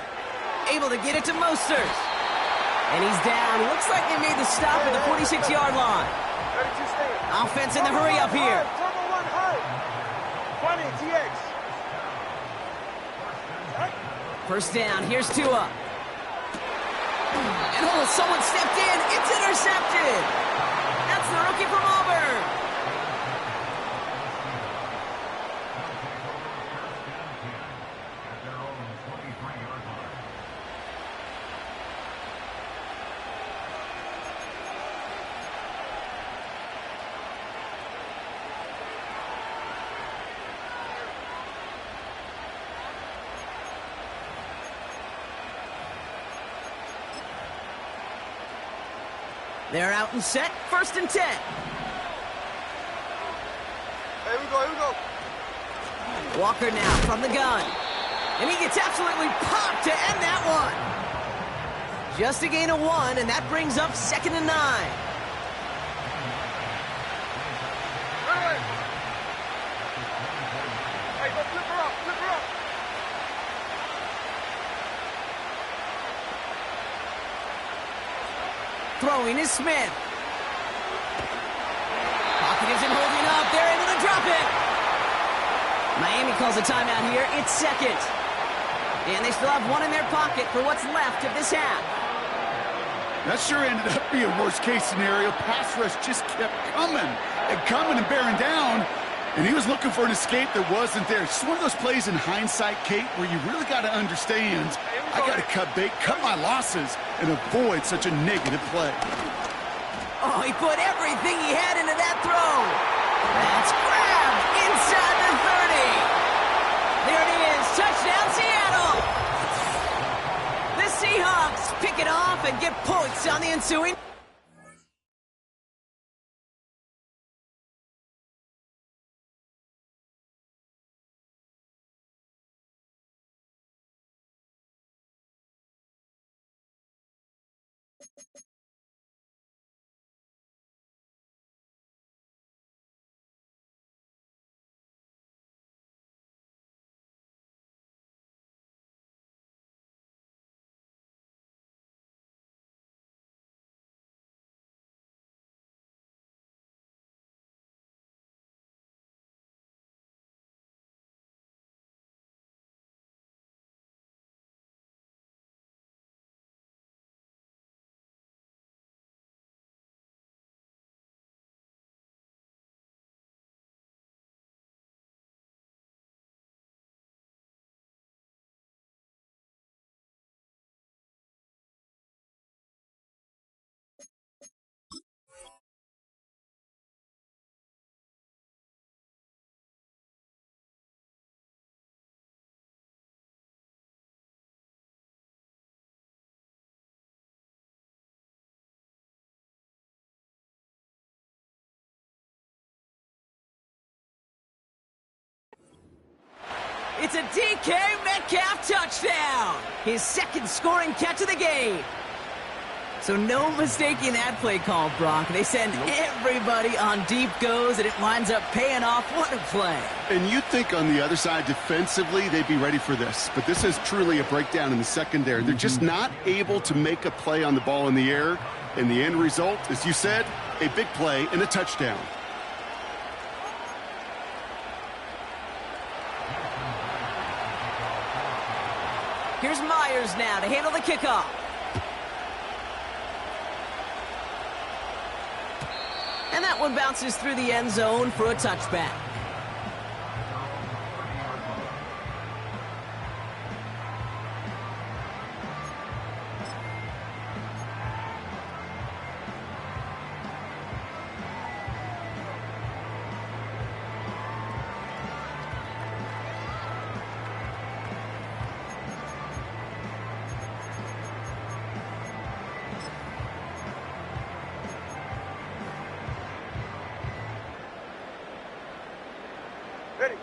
Able to get it to Mostert. And he's down. Looks like they made the stop at the 46-yard line. Offense in the hurry up here. 1st down, here's Tua. And oh, someone stepped in. It's intercepted. That's the rookie from Auburn. They're out and set, 1st and 10. Here we go, here we go. Walker now from the gun. And he gets absolutely popped to end that one. Just a gain of 1, and that brings up 2nd and 9. Hey, go flip her up, flip her up. Throwing is Smith. Pocket isn't holding up. They're able to drop it. Miami calls a timeout here. It's 2nd. And they still have 1 in their pocket for what's left of this half. That sure ended up being worst-case scenario. Pass rush just kept coming and bearing down. And he was looking for an escape that wasn't there. It's just one of those plays in hindsight, Kate, where you really got to understand, I got to cut bait, cut my losses, and avoid such a negative play. Oh, he put everything he had into that throw. That's grabbed inside the 30. There it is. Touchdown, Seattle. The Seahawks pick it off and get points on the ensuing. It's a DK Metcalf touchdown! His 2nd scoring catch of the game. So no mistaking that play call, Brock. They send everybody on deep goes, and it winds up paying off. What a play. And you'd think on the other side, defensively, they'd be ready for this. But this is truly a breakdown in the secondary. They're just not able to make a play on the ball in the air. And the end result, as you said, a big play and a touchdown. Here's Myers now to handle the kickoff. And that one bounces through the end zone for a touchback. Ready.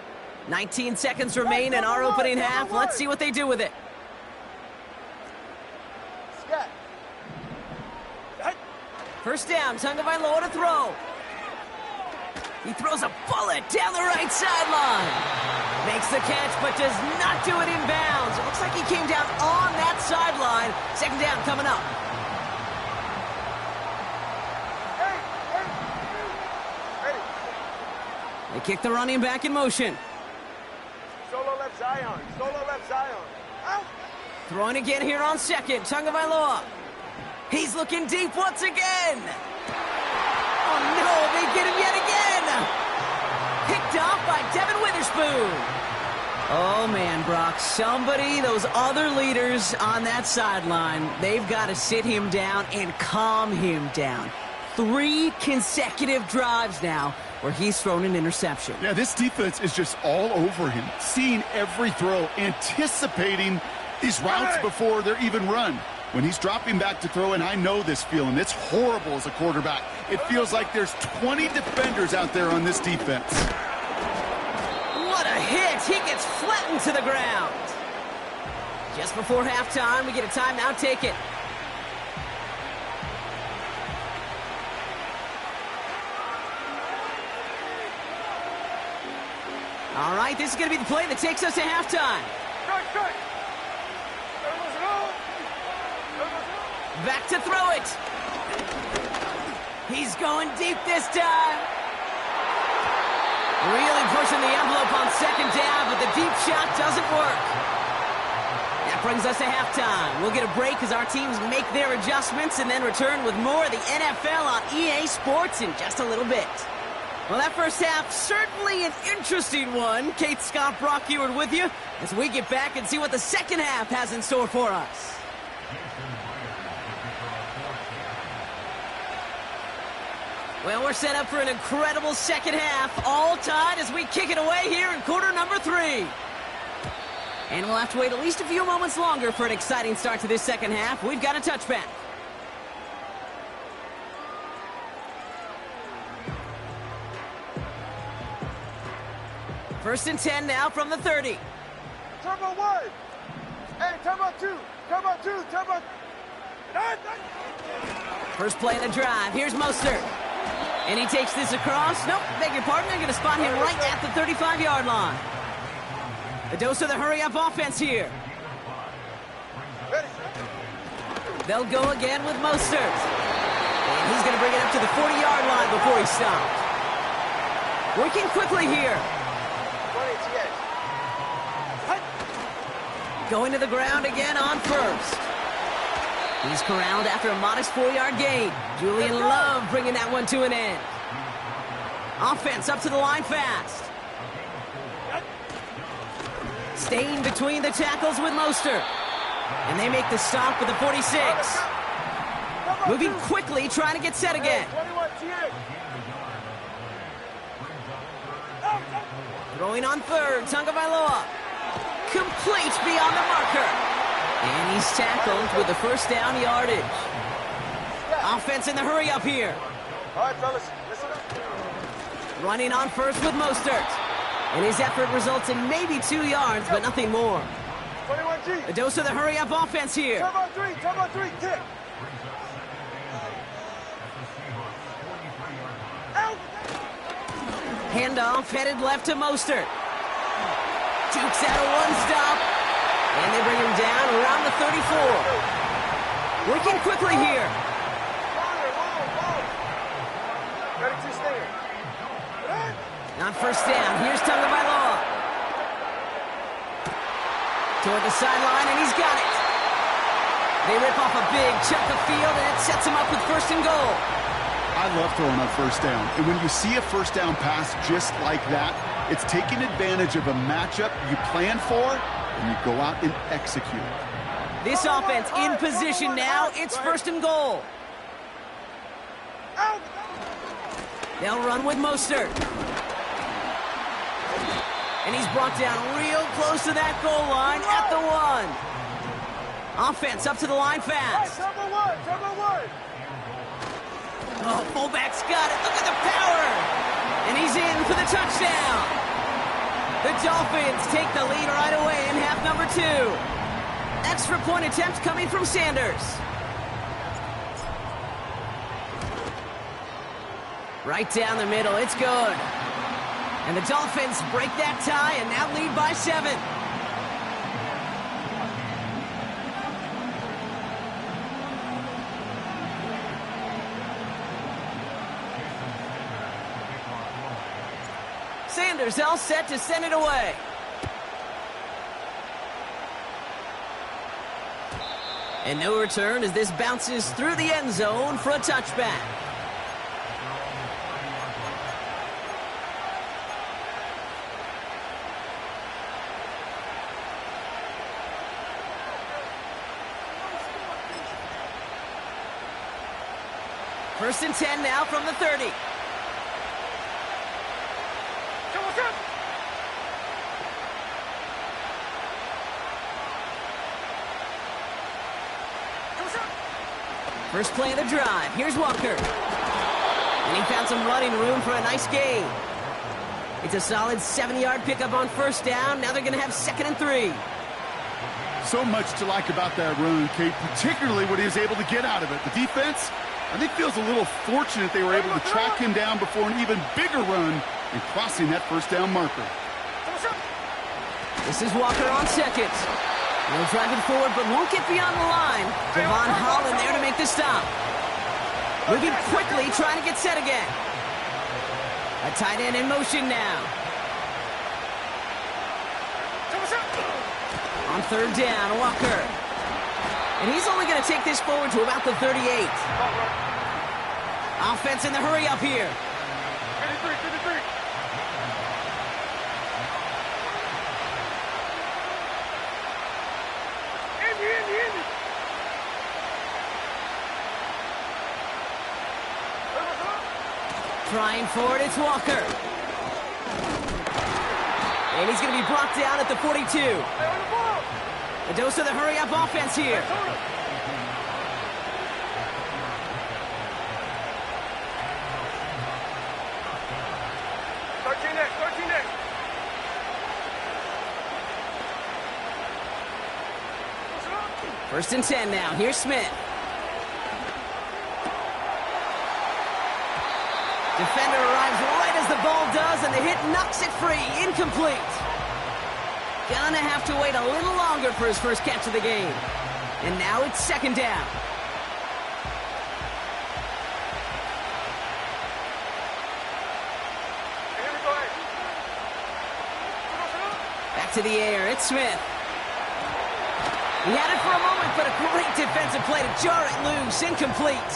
19 seconds remain in our opening half. Let's see what they do with it. Scat. First down, Tagovailoa to throw. He throws a bullet down the right sideline. Makes the catch, but does not do it in bounds. It looks like he came down on that sideline. 2nd down coming up. Ready. They kick the running back in motion. Solo left Zion. Solo left Zion. Out. Throwing again here on 2nd, Tagovailoa. He's looking deep once again. Oh no, they get him yet again. Picked off by Devin Witherspoon. Oh man, Brock, those other leaders on that sideline, they've got to sit him down and calm him down. 3 consecutive drives now where he's thrown an interception. Yeah, this defense is just all over him, seeing every throw, anticipating these routes before they're even run. When he's dropping back to throw, and I know this feeling, it's horrible as a quarterback. It feels like there's 20 defenders out there on this defense. What a hit! He gets flattened to the ground. Just before halftime, we get a timeout. Take it. All right, this is going to be the play that takes us to halftime. Back to throw it. He's going deep this time. Really pushing the envelope on second down, but the deep shot doesn't work. That brings us to halftime. We'll get a break as our teams make their adjustments and then return with more of the NFL on EA Sports in just a little bit. Well, that first half, certainly an interesting one. Kate, Scott, Brock Ewart with you as we get back and see what the second half has in store for us. Well, we're set up for an incredible second half, all tied as we kick it away here in quarter number 3. And we'll have to wait at least a few moments longer for an exciting start to this second half. We've got a touchback. First and 10 now from the 30. Turbo 1. Hey, turbo 2. Turbo 2. Turbo. First play of the drive. Here's Mostert. And he takes this across. Nope, beg your pardon. They're going to spot him right at the 35-yard line. A dose of the hurry-up offense here. They'll go again with Mostert. And he's going to bring it up to the 40-yard line before he stopped. Working quickly here. Going to the ground again on first. He's corralled after a modest 4-yard gain. Julian Love bringing that one to an end. Offense up to the line fast. Staying between the tackles with Mostert. And they make the stop with the 46. Moving quickly, trying to get set again. Throwing on third, Tagovailoa. Complete beyond the marker. And he's tackled with the first down yardage. Offense in the hurry up here. All right, fellas, listen up. Running on first with Mostert. And his effort results in maybe 2 yards, but nothing more. 21G. A dose of the hurry up offense here. Turbo 3, kick. Out. Handoff headed left to Mostert. Jukes out a one stop. And they bring him down around the 34. Working quickly here. Ready to stand. On first down, here's Tagovailoa. Toward the sideline, and he's got it. They rip off a big chunk of field, and it sets him up with first and goal. I love throwing on first down. And when you see a first down pass just like that, it's taking advantage of a matchup you plan for, and you go out and execute. This offense in position now. It's first and goal. They'll run with Mostert. And he's brought down real close to that goal line at the 1. Offense up to the line fast. Turbo 1. Oh, fullback's got it. Look at the power. And he's in for the touchdown. The Dolphins take the lead right away in half number 2. Extra point attempt coming from Sanders. Right down the middle. It's good. And the Dolphins break that tie and now lead by 7. Sanders all set to send it away. And no return as this bounces through the end zone for a touchback. First and 10 now from the 30. First play of the drive. Here's Walker. And he found some running room for a nice gain. It's a solid 7-yard pickup on first down. Now they're going to have 2nd and 3. So much to like about that run, Kate, particularly what he was able to get out of it. The defense, I think, feels a little fortunate they were able to track him down before an even bigger run and crossing that first down marker. This is Walker on 2nd. He'll drive it forward, but won't get beyond the line. Devon Holland there to make the stop. Moving quickly, trying to get set again. A tight end in motion now. On 3rd down, Walker. And he's only going to take this forward to about the 38. Offense in the hurry up here. 53. Indy. Trying for it, it's Walker. And he's going to be brought down at the 42. A dose of the hurry-up offense here. First and 10 now. Here's Smith. Defender arrives right as the ball does, and the hit knocks it free. Incomplete. Gonna have to wait a little longer for his first catch of the game. And now it's 2nd down. Back to the air. It's Smith. He had it for a moment, but a great defensive play to jar it loose. Incomplete.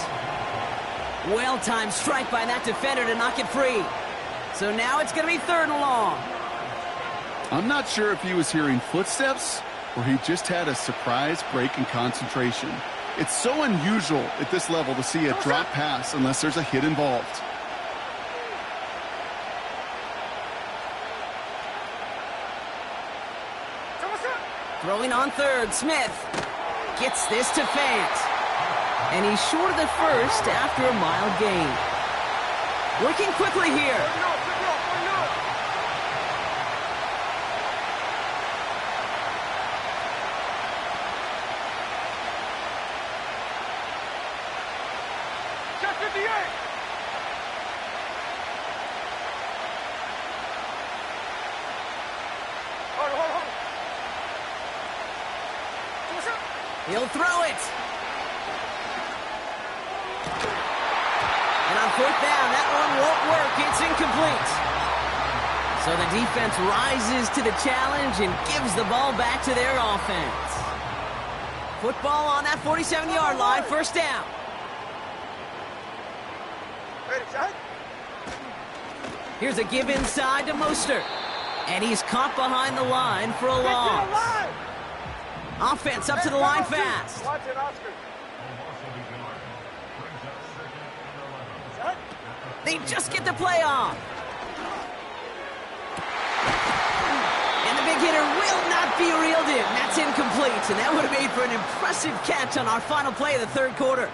Well-timed strike by that defender to knock it free. So now it's going to be 3rd and long. I'm not sure if he was hearing footsteps or he just had a surprise break in concentration. It's so unusual at this level to see a drop pass unless there's a hit involved. Throwing on 3rd, Smith gets this to Fant. And he's short of the first after a mild gain. Working quickly here. He'll throw it. And on 4th down, that one won't work. It's incomplete. So the defense rises to the challenge and gives the ball back to their offense. Football on that 47-yard line, 1st down. Here's a give inside to Mostert. And he's caught behind the line for a loss. Offense up to the line fast. They just get the play off. And the big hitter will not be reeled in. That's incomplete. And that would have made for an impressive catch on our final play of the 3rd quarter.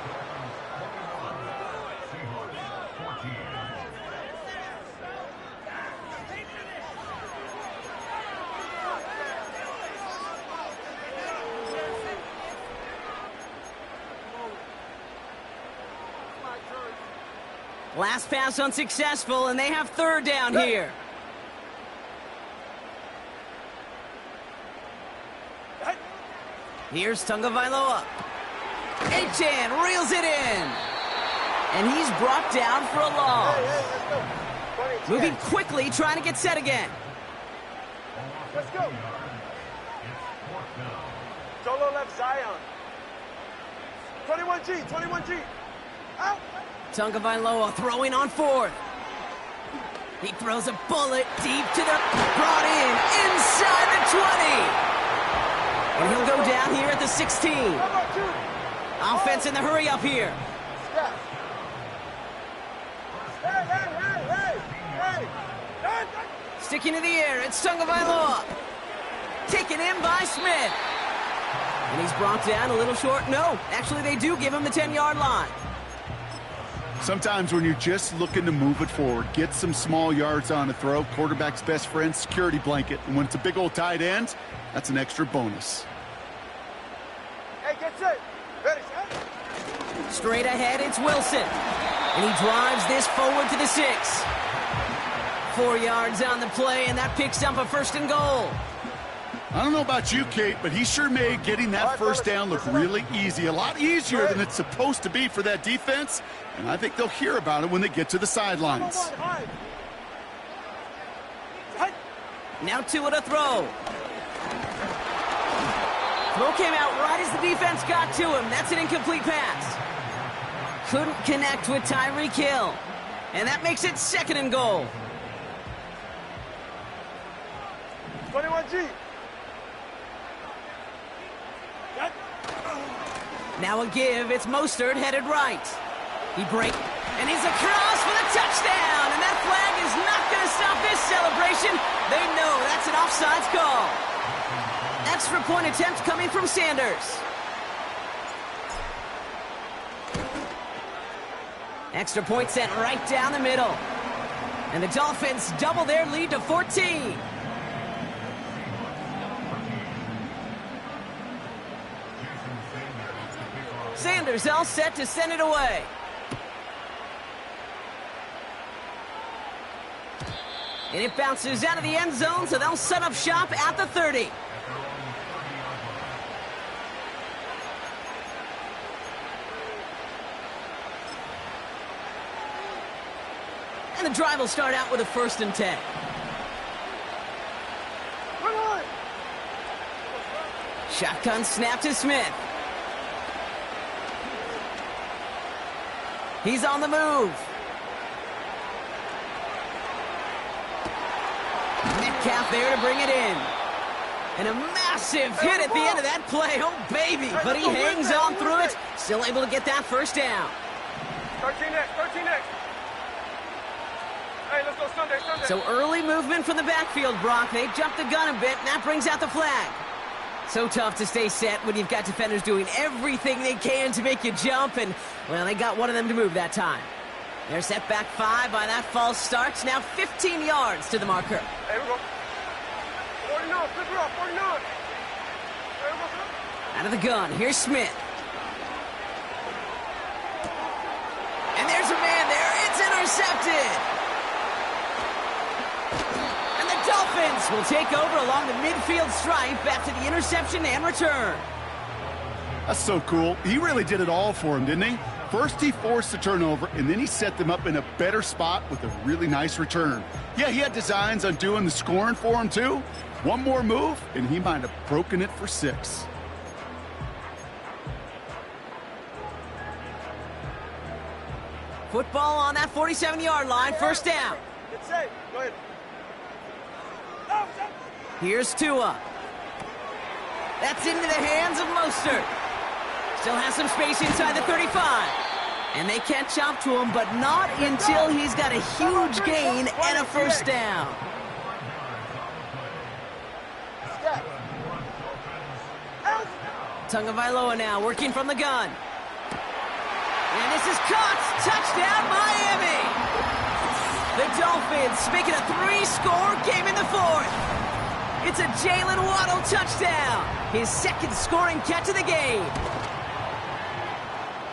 Last pass unsuccessful, and they have 3rd down here. Here's Tagovailoa. Achane reels it in. And he's brought down for a loss. Moving quickly, trying to get set again. Let's go. Solo left Zion. 21G. Out. Tagovailoa throwing on 4th. He throws a bullet deep to the... brought in inside the 20. And he'll go down here at the 16. Offense in the hurry up here. Sticking to the air, it's Tagovailoa. Taken in by Smith. And he's brought down a little short. No, actually they do give him the 10-yard line. Sometimes when you're just looking to move it forward, get some small yards on a throw, quarterback's best friend, security blanket. And when it's a big old tight end, that's an extra bonus. Hey, get set. Ready, set. Straight ahead, it's Wilson. And he drives this forward to the 6. 4 yards on the play, and that picks up a 1st and goal. I don't know about you, Kate, but he sure made getting that first down look really easy. A lot easier than it's supposed to be for that defense. And I think they'll hear about it when they get to the sidelines. Now Tua to throw. Throw came out right as the defense got to him. That's an incomplete pass. Couldn't connect with Tyreek Hill. And that makes it 2nd and goal. 21G. Now a give. It's Mostert headed right. He breaks, and he's across for the touchdown. And that flag is not going to stop this celebration. They know that's an offsides call. Extra point attempt coming from Sanders. Extra point sent right down the middle. And the Dolphins double their lead to 14. Sanders all set to send it away. And it bounces out of the end zone, so they'll set up shop at the 30. And the drive will start out with a 1st and 10. Shotgun snap to Smith. He's on the move. Metcalf there to bring it in. And a massive hit at the end of that play. Oh, baby. But he hangs on through it. Still able to get that 1st down. 13 next. Hey, let's go Sunday. So early movement from the backfield, Brock. They jumped the gun a bit, and that brings out the flag. So tough to stay set when you've got defenders doing everything they can to make you jump, and, well, they got one of them to move that time. They're set back 5 by that false start. Now 15 yards to the marker. Hey, we go. 49, flip her up, 49. Hey, we go. Out of the gun, here's Smith. And there's a man there. It's intercepted. And the Dolphins will take over along the midfield stripe after the interception and return. That's so cool. He really did it all for him, didn't he? First, he forced the turnover, and then he set them up in a better spot with a really nice return. Yeah, he had designs on doing the scoring for him, too. One more move, and he might have broken it for 6. Football on that 47-yard line, 1st down. Get safe. Go ahead. Here's Tua. That's into the hands of Mostert. Still has some space inside the 35. And they catch up to him, but not until he's got a huge gain and a 1st down. Tagovailoa now working from the gun. And this is caught. Touchdown, Miami. The Dolphins make it a 3-score game in the 4th. It's a Jalen Waddle touchdown. His 2nd scoring catch of the game.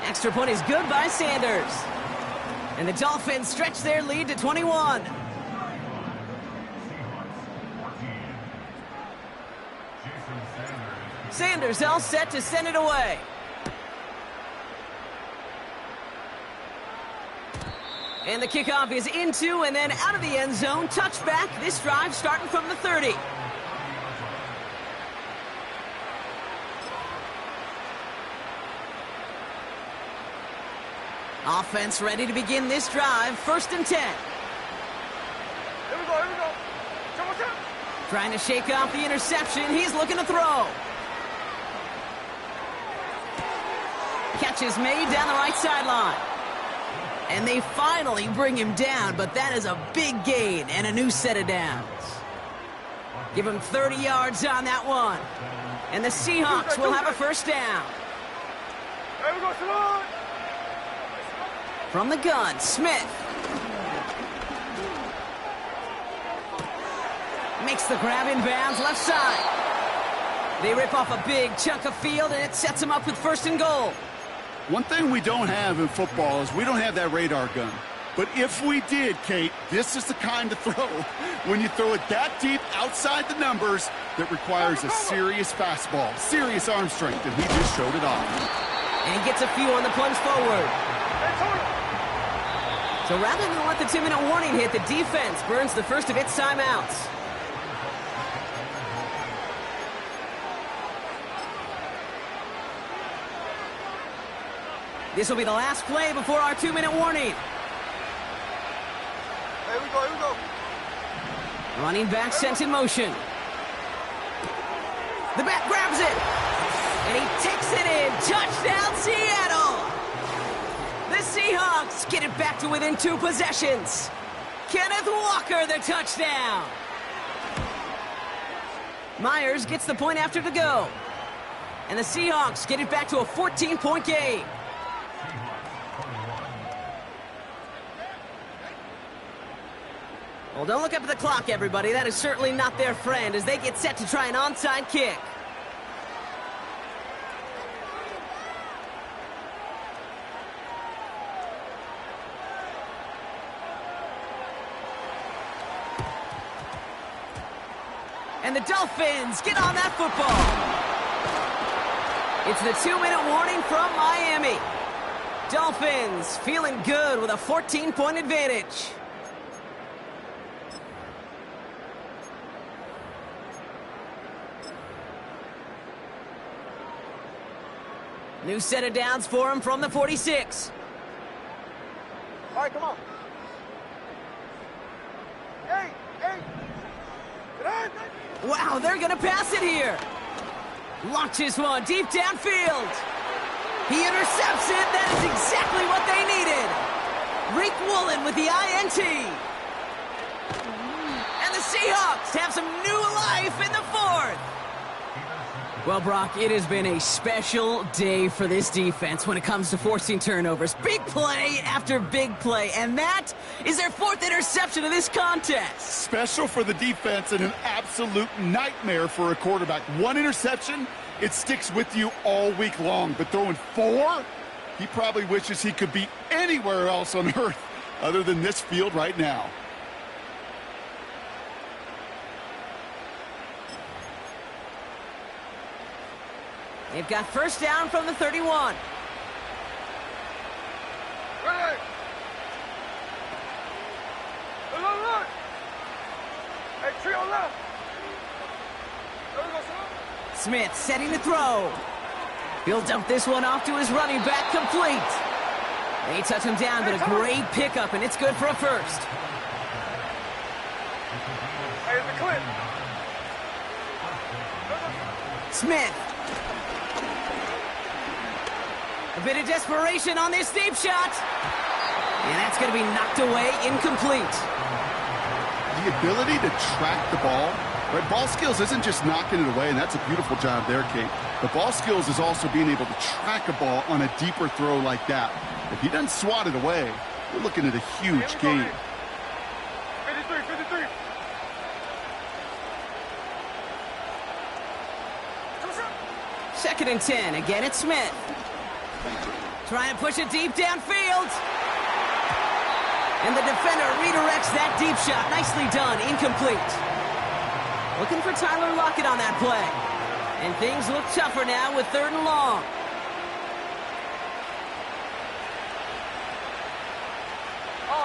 Extra point is good by Sanders. And the Dolphins stretch their lead to 21. Sanders all set to send it away. And the kickoff is into and then out of the end zone. Touchback. This drive starting from the 30. Offense ready to begin this drive. 1st and 10. Here we go. Trying to shake off the interception. He's looking to throw. Catch is made down the right sideline. And they finally bring him down, but that is a big gain and a new set of downs. Give him 30 yards on that one. And the Seahawks will have a first down. There we go, Salon. From the gun, Smith. Makes the grab in bounds, left side. They rip off a big chunk of field, and it sets them up with first and goal. One thing we don't have in football is we don't have that radar gun. But if we did, Kate, this is the kind of throw, when you throw it that deep outside the numbers, that requires a serious fastball, serious arm strength, and he just showed it off. And he gets a few on the plunge forward. So rather than let the 2-minute warning hit, the defense burns the first of its timeouts. This will be the last play before our 2-minute warning. Here we go, here we go. Running back sent in motion. The back grabs it. And he takes it in. Touchdown, Seattle. The Seahawks get it back to within 2 possessions. Kenneth Walker, the touchdown. Myers gets the point after the go. And the Seahawks get it back to a 14-point game. Well, don't look up at the clock, everybody. That is certainly not their friend as they get set to try an onside kick. And the Dolphins get on that football. It's the 2-minute warning from Miami. Dolphins feeling good with a 14-point advantage. New set of downs for him from the 46. All right, come on. Hey. Wow, they're going to pass it here. Launches one deep downfield. He intercepts it. That is exactly what they needed. Reek Woolen with the INT. And the Seahawks have some new life in the 4th. Well, Brock, it has been a special day for this defense when it comes to forcing turnovers. Big play after big play, and that is their 4th interception of this contest. Special for the defense and an absolute nightmare for a quarterback. 1 interception, it sticks with you all week long. But throwing 4, he probably wishes he could be anywhere else on earth other than this field right now. They've got first down from the 31. Ready. Look. Hey, trio left. There we go, Salon. Smith setting to throw. He'll dump this one off to his running back, complete. They touch him down, but a great pickup, and it's good for a first. Hey, it's the clip. Smith. A bit of desperation on this deep shot. And that's going to be knocked away, incomplete. The ability to track the ball, right? Ball skills isn't just knocking it away, and that's a beautiful job there, Kate. The ball skills is also being able to track a ball on a deeper throw like that. If he doesn't swat it away, we're looking at a huge gain. 53. Second and 10. Again, it's Smith. Trying to push it deep downfield. And the defender redirects that deep shot. Nicely done. Incomplete. Looking for Tyler Lockett on that play. And things look tougher now with 3rd and long.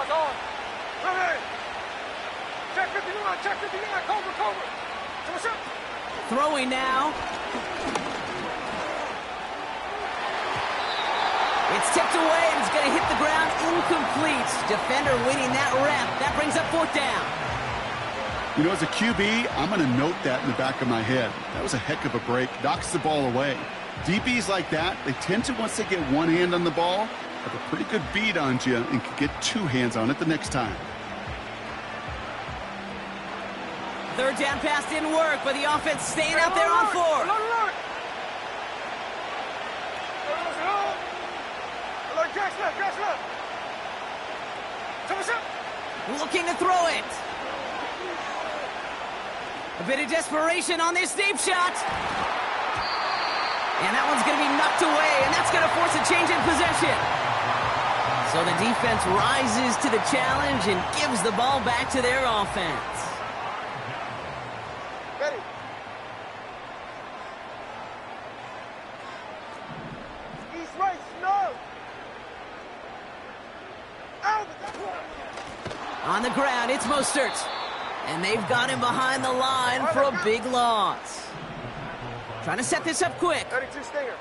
On. Ready. Check 59. Cover. Throwing now. It's tipped away and it's going to hit the ground incomplete. Defender winning that rep. That brings up 4th down. You know, as a QB, I'm going to note that in the back of my head. That was a heck of a break. Knocks the ball away. DBs like that, they tend to, once they get one hand on the ball, have a pretty good beat on you and can get 2 hands on it the next time. third down pass didn't work, but the offense staying out there on fourth. Looking to throw it. A bit of desperation on this deep shot. And that one's going to be knocked away, and that's going to force a change in possession. So the defense rises to the challenge and gives the ball back to their offense. Ready. East right, snow. Out. On the ground, it's Mostert. And they've got him behind the line for a big loss. Trying to set this up quick. 32 stinger.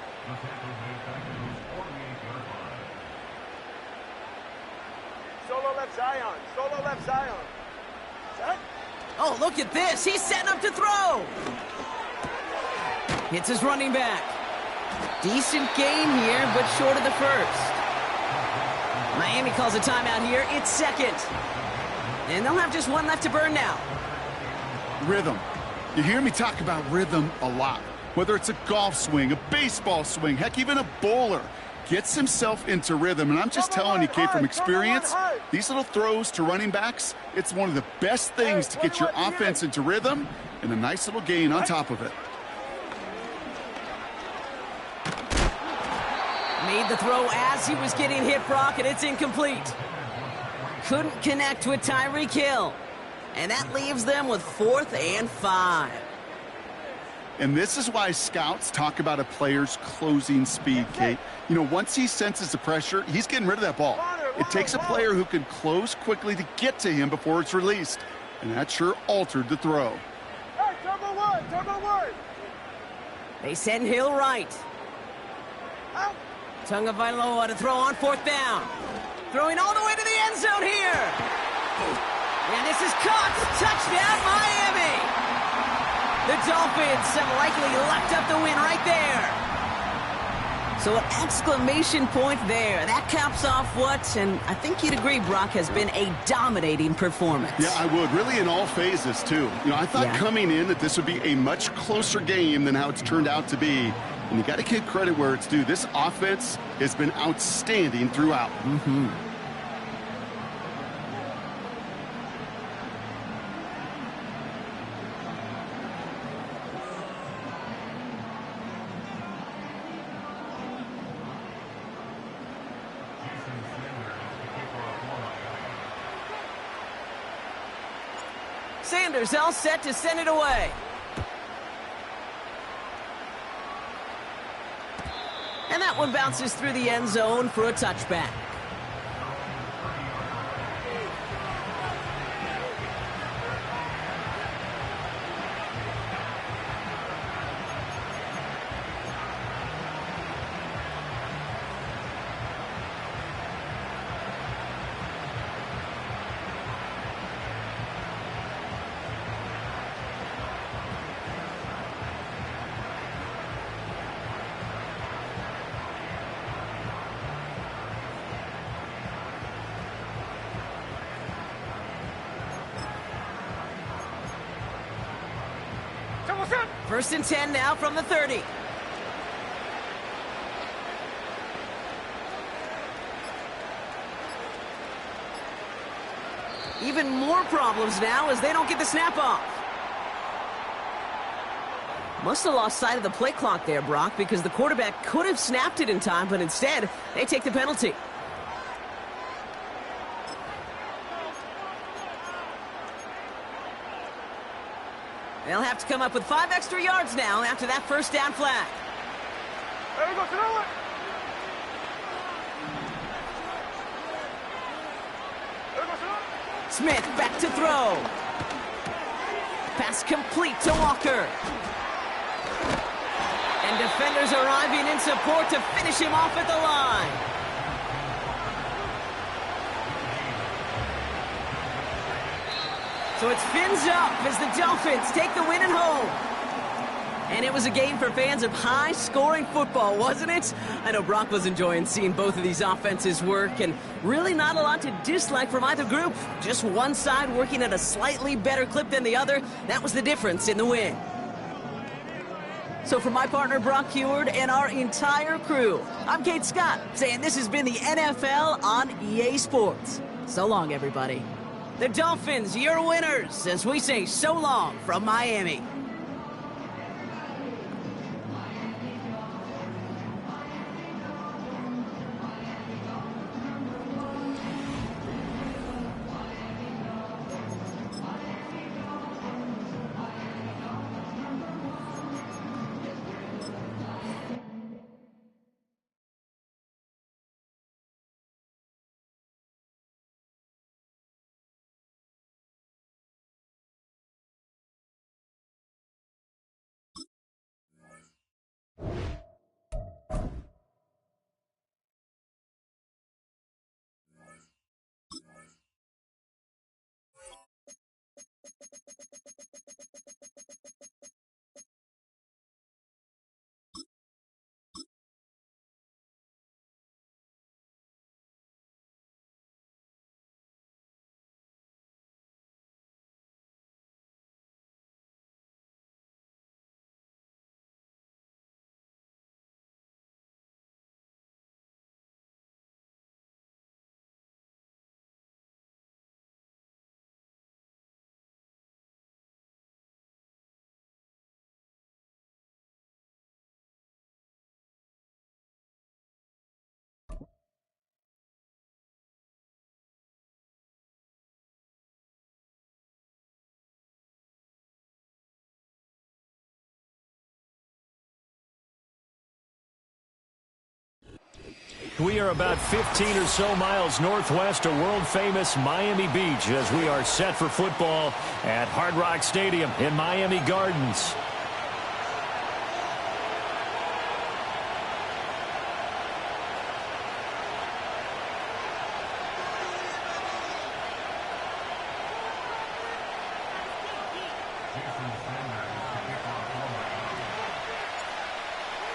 Solo left Zion. Solo left Zion. Set. Oh, look at this. He's setting up to throw. Hits his running back. Decent gain here, but short of the first. Miami calls a timeout here. It's second. And they'll have just one left to burn now. Rhythm. You hear me talk about rhythm a lot. Whether it's a golf swing, a baseball swing, heck, even a bowler gets himself into rhythm. And I'm just telling you, Kate, from experience, these little throws to running backs, it's one of the best things to get your offense into rhythm and a nice little gain on top of it. Made the throw as he was getting hit, Brock, and it's incomplete. Couldn't connect with Tyreek Hill. And that leaves them with 4th and 5. And this is why scouts talk about a player's closing speed, Kate. You know, once he senses the pressure, he's getting rid of that ball. It takes a player who can close quickly to get to him before it's released. And that sure altered the throw. Hey, turbo one. They send Hill right. Out. Tagovailoa to throw on 4th down. Throwing all the way to the end zone here. And this is caught. Touchdown, Miami. The Dolphins have likely locked up the win right there. So an exclamation point there. That caps off what, and I think you'd agree, Brock, has been a dominating performance. Yeah, I would. Really in all phases, too. You know, I thought coming in that this would be a much closer game than how it's turned out to be. And you got to give credit where it's due. This offense has been outstanding throughout. Mm-hmm. Sanders all set to send it away. And that one bounces through the end zone for a touchback. First and 10 now from the 30. Even more problems now as they don't get the snap off. Must have lost sight of the play clock there, Brock, because the quarterback could have snapped it in time, but instead they take the penalty. They'll have to come up with 5 extra yards now after that first down flag. There we go, throw it. Smith back to throw. Pass complete to Walker. And defenders arriving in support to finish him off at the line. So it's fins up as the Dolphins take the win at home. And it was a game for fans of high-scoring football, wasn't it? I know Brock was enjoying seeing both of these offenses work, and really not a lot to dislike from either group. Just one side working at a slightly better clip than the other. That was the difference in the win. So for my partner, Brock Heward, and our entire crew, I'm Kate Scott, saying this has been the NFL on EA Sports. So long, everybody. The Dolphins, your winners, as we say so long from Miami. We are about 15 or so miles northwest of world-famous Miami Beach as we are set for football at Hard Rock Stadium in Miami Gardens.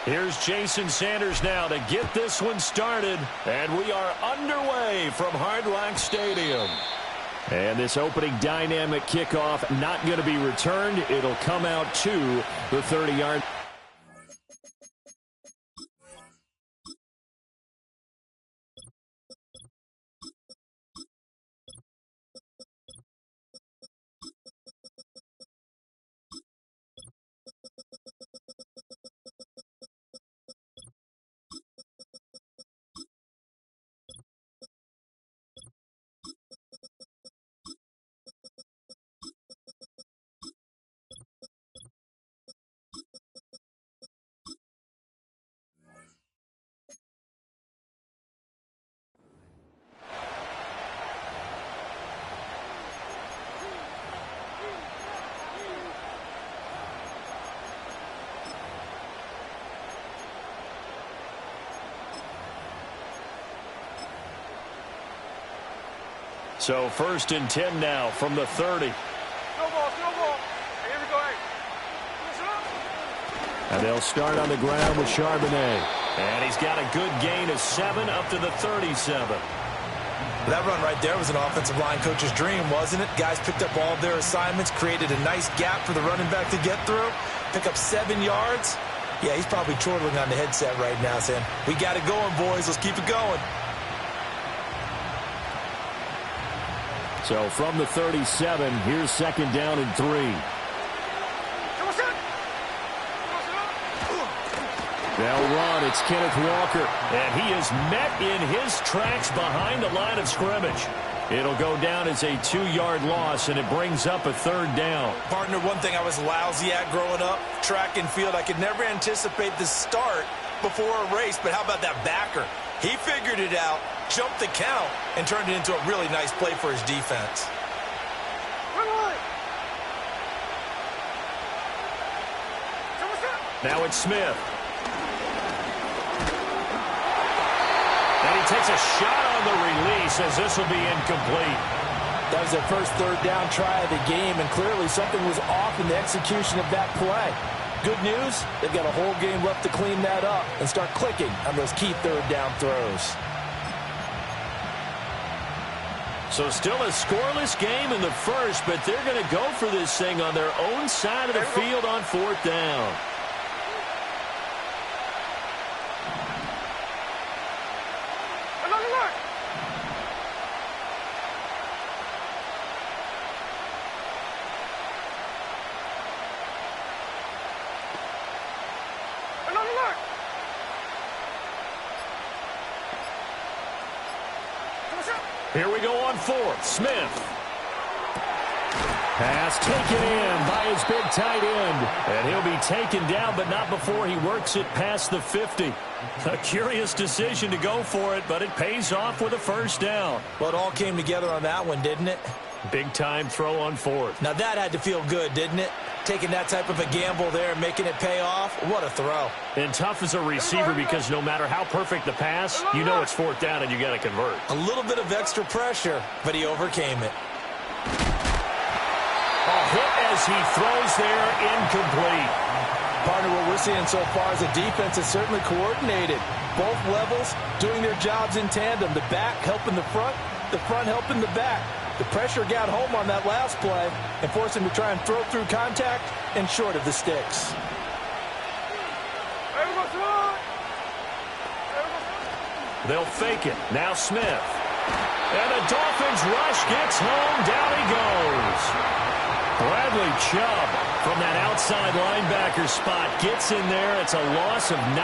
Here's Jason Sanders now to get this one started. And we are underway from Hard Rock Stadium. And this opening dynamic kickoff not going to be returned. It'll come out to the 30-yard. So 1st and 10 now from the 30. Snowball, snowball. Here we go. And they'll start on the ground with Charbonnet. And he's got a good gain of 7 up to the 37. That run right there was an offensive line coach's dream, wasn't it? Guys picked up all of their assignments, created a nice gap for the running back to get through, pick up 7 yards. Yeah, he's probably chortling on the headset right now saying, we got it going, boys. Let's keep it going. So from the 37, here's 2nd down and 3. They'll run. It's Kenneth Walker. And he is met in his tracks behind the line of scrimmage. It'll go down as a 2-yard loss, and it brings up a 3rd down. Partner, one thing I was lousy at growing up, track and field, I could never anticipate the start before a race, but how about that backer? He figured it out, jumped the count, and turned it into a really nice play for his defense. Now it's Smith. And he takes a shot on the release as this will be incomplete. That was their first 3rd down try of the game, and clearly something was off in the execution of that play. Good news, they've got a whole game left to clean that up and start clicking on those key third down throws. So still a scoreless game in the first, but they're going to go for this thing on their own side of the field on fourth down. Here we go on fourth. Smith. Pass taken in by his big tight end. And he'll be taken down, but not before he works it past the 50. A curious decision to go for it, but it pays off with a first down. Well, it all came together on that one, didn't it? Big-time throw on fourth. Now that had to feel good, didn't it? Taking that type of a gamble there and making it pay off. What a throw. And tough as a receiver because no matter how perfect the pass, you know it's fourth down and you got to convert. A little bit of extra pressure, but he overcame it. A hit as he throws there, incomplete. Partner, what we're seeing so far is the defense is certainly coordinated. Both levels doing their jobs in tandem. The back helping the front helping the back. The pressure got home on that last play and forced him to try and throw through contact and short of the sticks. They'll fake it. Now Smith. And the Dolphins rush gets home. Down he goes. Bradley Chubb from that outside linebacker spot gets in there. It's a loss of 9.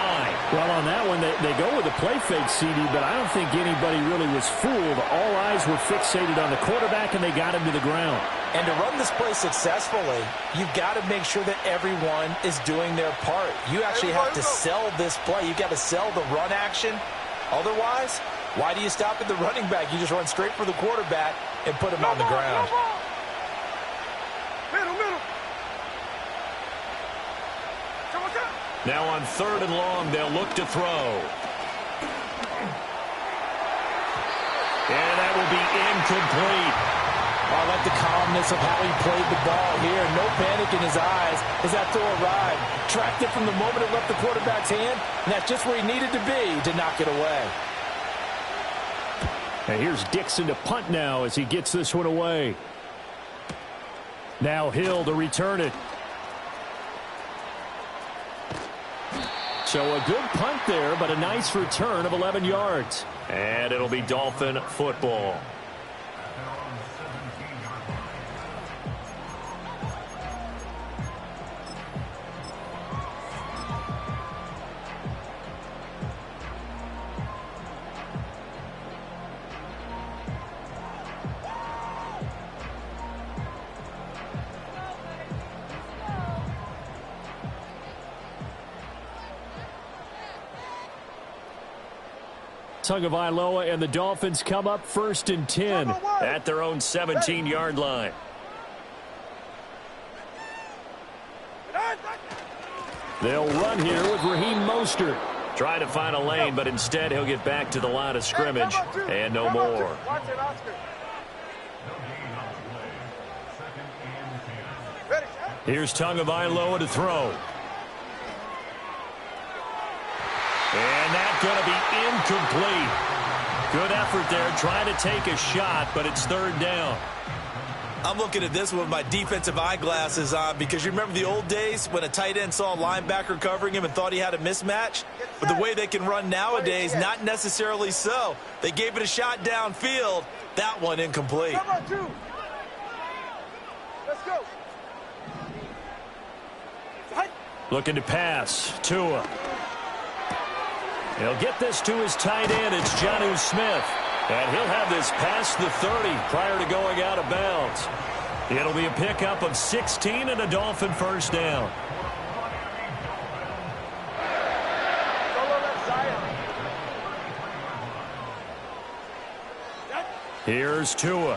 Well, on that one, they go with a play fake, CD, but I don't think anybody really was fooled. All eyes were fixated on the quarterback, and they got him to the ground. And to run this play successfully, you've got to make sure that everyone is doing their part. You actually have to sell this play. You've got to sell the run action. Otherwise, why do you stop at the running back? You just run straight for the quarterback and put him on the ground. Now on third and long, they'll look to throw. And that will be incomplete. I like the calmness of how he played the ball here. No panic in his eyes as that throw arrived. Tracked it from the moment it left the quarterback's hand, and that's just where he needed to be to knock it away. And here's Dixon to punt now as he gets this one away. Now Hill to return it. So a good punt there, but a nice return of 11 yards. And it'll be Dolphin football. Tagovailoa and the Dolphins come up first and 10 at their own 17-yard line. They'll run here with Raheem Mostert. Try to find a lane, but instead he'll get back to the line of scrimmage and no more. Here's Tagovailoa to throw. And that's going to be incomplete. Good effort there, trying to take a shot, but it's third down. I'm looking at this with my defensive eyeglasses on because you remember the old days when a tight end saw a linebacker covering him and thought he had a mismatch? But the way they can run nowadays, not necessarily so. They gave it a shot downfield. That one incomplete. Let's go. Looking to pass. Tua. He'll get this to his tight end. It's Jonnu Smith. And he'll have this past the 30 prior to going out of bounds. It'll be a pickup of 16 and a Dolphin first down. Here's Tua.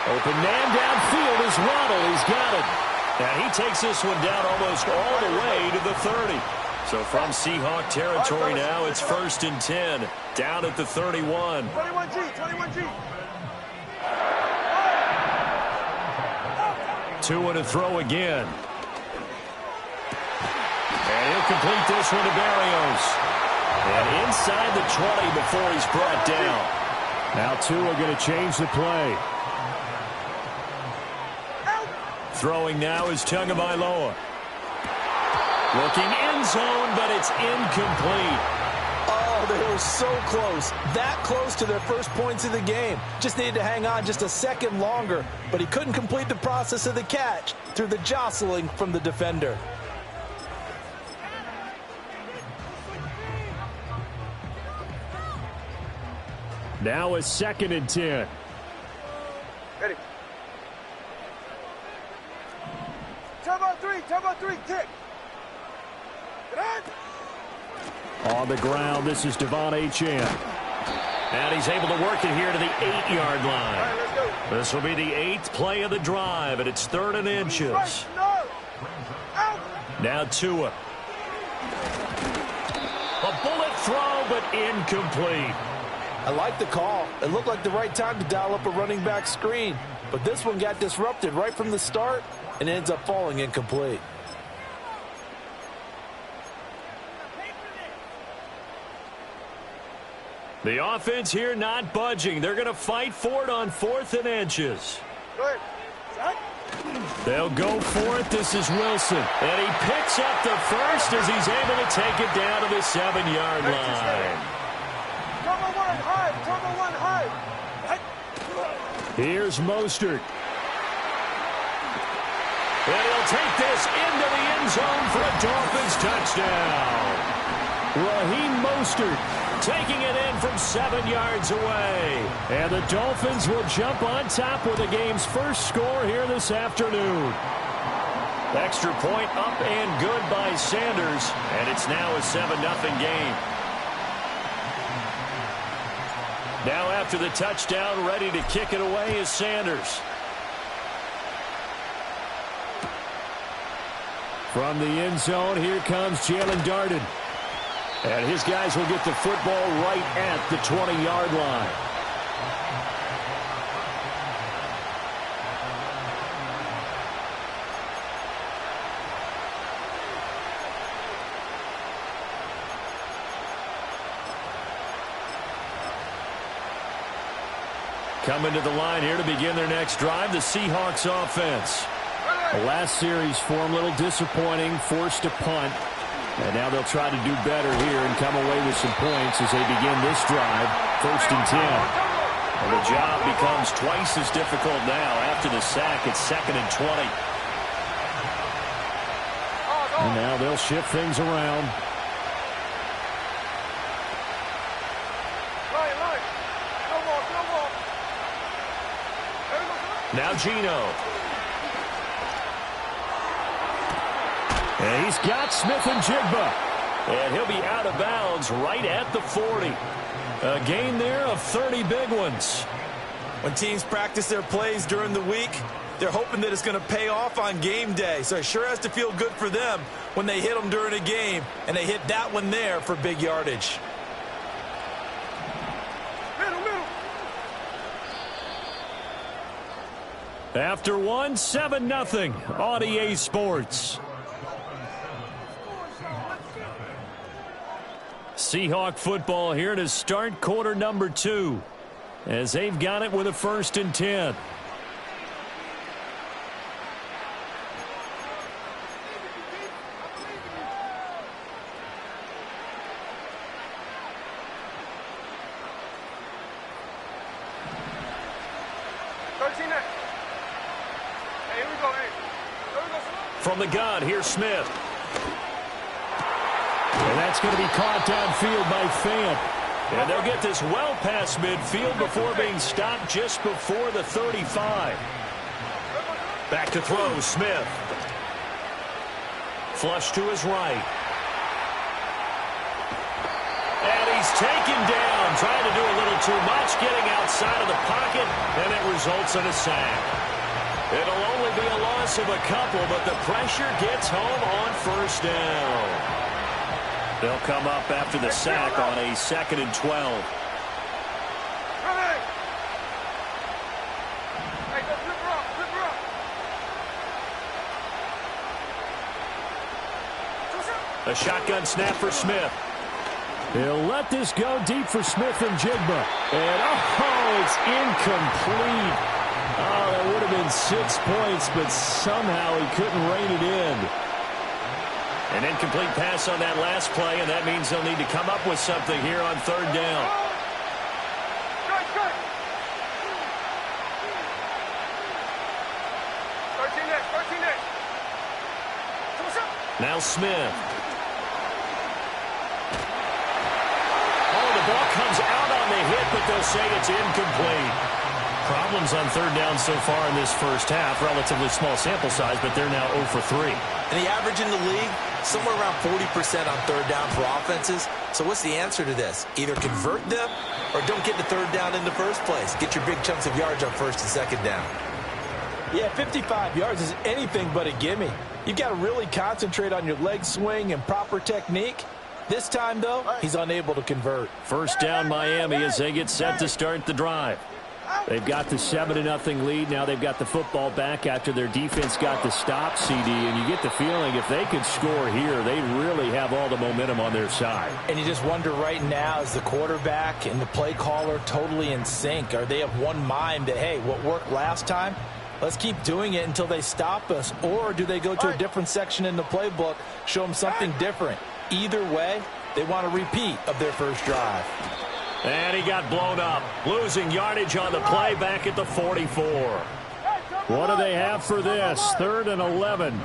Open man downfield is Waddle. He's got it. And he takes this one down almost all the way to the 30. So from Seahawk territory now, it's first and 10. Down at the 31. 21G, 21G. Tua to throw again. And he'll complete this one to Barrios. And inside the 20 before he's brought down. Now Tua going to change the play. Throwing now is Tagovailoa. Looking end zone, but it's incomplete. Oh, they were so close. That close to their first points of the game. Just needed to hang on just a second longer, but he couldn't complete the process of the catch through the jostling from the defender. Now a 2nd and 10. Ready. Time on three, kick. On the ground, this is Devon Achane. And he's able to work it here to the 8-yard line. All right, let's go. This will be the 8th play of the drive, and it's 3rd and inches. Right, no. Out. Now Tua. A bullet throw, but incomplete. I like the call. It looked like the right time to dial up a running back screen, but this one got disrupted right from the start and ends up falling incomplete. The offense here not budging. They're going to fight for it on 4th and inches. Go ahead. Zach. They'll go for it. This is Wilson. And he picks up the first as he's able to take it down to the 7-yard line. Come on one high. Here's Mostert. And he'll take this into the end zone for a Dolphins touchdown. Raheem Mostert taking it in from 7 yards away. And the Dolphins will jump on top with the game's first score here this afternoon. Extra point up and good by Sanders. And it's now a 7-0 game. Now after the touchdown, ready to kick it away is Sanders. From the end zone, here comes Jalen Darden. And his guys will get the football right at the 20-yard line. Coming to the line here to begin their next drive, the Seahawks offense. The last series for them, a little disappointing, forced a punt. And now they'll try to do better here and come away with some points as they begin this drive, 1st and 10. And the job becomes twice as difficult now after the sack. It's 2nd and 20. And now they'll shift things around. Now Geno. And he's got Smith and Jigba. And he'll be out of bounds right at the 40. A gain there of 30 big ones. When teams practice their plays during the week, they're hoping that it's going to pay off on game day. So it sure has to feel good for them when they hit them during a game, and they hit that one there for big yardage. After one, 7-0 on EA Sports. Seahawk football here to start quarter number 2 as they've got it with a 1st and 10. From the gun, here's Smith. And that's going to be caught downfield by Fant. And they'll get this well past midfield before being stopped just before the 35. Back to throw, Smith. Flush to his right. And he's taken down, trying to do a little too much, getting outside of the pocket, and it results in a sack. It'll only be a loss of a couple, but the pressure gets home on 1st down. They'll come up after the sack on a 2nd and 12. A shotgun snap for Smith. He'll let this go deep for Smith and Jigba. And, oh, it's incomplete. Oh, that would have been 6 points, but somehow he couldn't rein it in. An incomplete pass on that last play, and that means they'll need to come up with something here on third down. Now Smith. The ball comes out on the hit, but they'll say it's incomplete. Problems on third down so far in this first half. Relatively small sample size, but they're now 0 for 3. And the average in the league, somewhere around 40% on third down for offenses. So what's the answer to this? Either convert them or don't get to third down in the first place. Get your big chunks of yards on first and second down. Yeah, 55 yards is anything but a gimme. You've got to really concentrate on your leg swing and proper technique. This time, though, he's unable to convert. First down Miami as they get set to start the drive. They've got the 7-0 lead. Now they've got the football back after their defense got the stop, CD. And you get the feeling if they can score here, they really have all the momentum on their side. And you just wonder right now, is the quarterback and the play caller totally in sync? Are they of one mind that, hey, what worked last time? Let's keep doing it until they stop us. Or do they go to a different section in the playbook, show them something different? Either way, they want a repeat of their first drive. And he got blown up. Losing yardage on the play back at the 44. What do they have for this? 3rd and 11.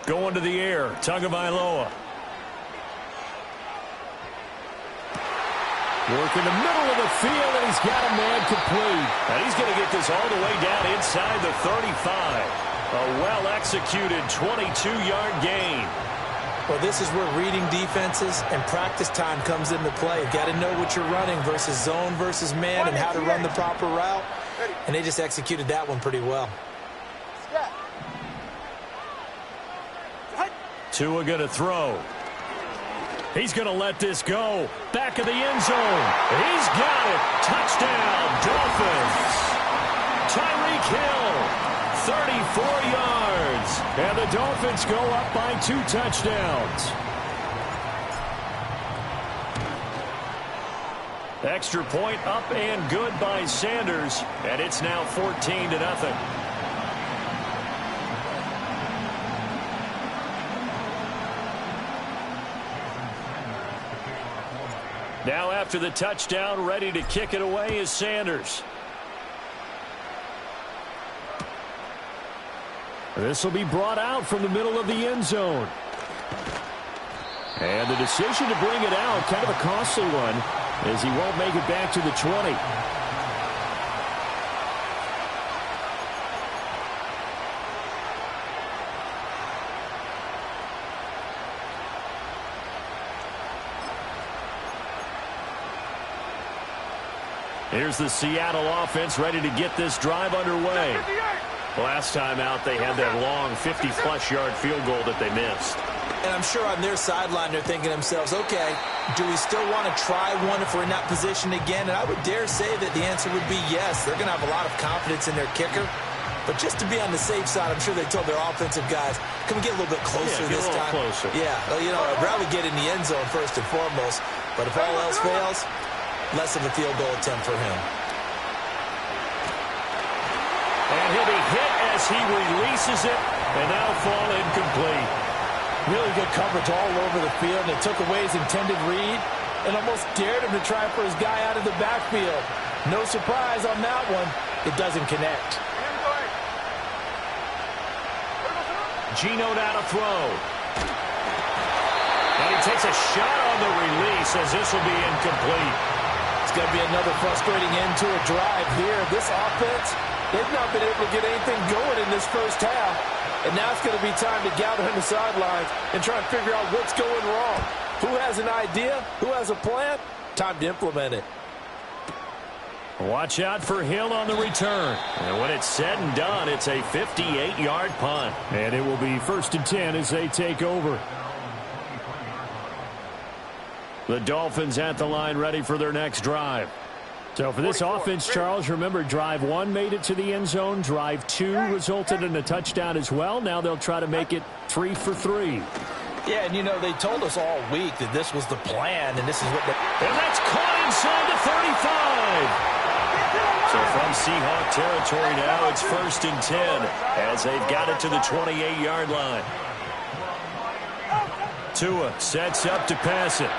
Going to the air. Tagovailoa. Work in the middle of the field, and he's got a man complete. And he's going to get this all the way down inside the 35. A well-executed 22-yard gain. Well, this is where reading defenses and practice time comes into play. You've got to know what you're running versus zone versus man and how to run the proper route. And they just executed that one pretty well. Tua going to throw. He's going to let this go. Back of the end zone. He's got it. Touchdown, Dolphins. Tyreek Hill, 34 yards. And the Dolphins go up by 2 touchdowns. Extra point up and good by Sanders. And it's now 14-0. Now after the touchdown, ready to kick it away is Sanders. This will be brought out from the middle of the end zone. And the decision to bring it out, kind of a costly one, as he won't make it back to the 20. Here's the Seattle offense ready to get this drive underway. Last time out, they had that long 50-plus yard field goal that they missed. And I'm sure on their sideline they're thinking to themselves, okay, do we still want to try one if we're in that position again? And I would dare say that the answer would be yes. They're going to have a lot of confidence in their kicker. But just to be on the safe side, I'm sure they told their offensive guys, can we get a little bit closer this time? Closer. Yeah, well, you know, I'd rather get in the end zone first and foremost. But if all else fails, less of a field goal attempt for him. And he'll be hit as he releases it, and that'll fall incomplete. Really good coverage all over the field. It took away his intended read and almost dared him to try for his guy out of the backfield. No surprise on that one. It doesn't connect. Geno now to throw. And he takes a shot on the release as this will be incomplete. It's going to be another frustrating end to a drive here. This offense, they've not been able to get anything going in this first half. And now it's going to be time to gather on the sidelines and try and figure out what's going wrong. Who has an idea? Who has a plan? Time to implement it. Watch out for Hill on the return. And when it's said and done, it's a 58-yard punt. And it will be 1st and 10 as they take over. The Dolphins at the line ready for their next drive. So for this offense, Charles, remember drive 1 made it to the end zone. Drive 2 resulted in a touchdown as well. Now they'll try to make it 3 for 3. Yeah, and you know, they told us all week that this was the plan, and this is what they... And that's caught inside the 35. So from Seahawk territory now, it's 1st and 10 as they've got it to the 28-yard line. Tua sets up to pass it.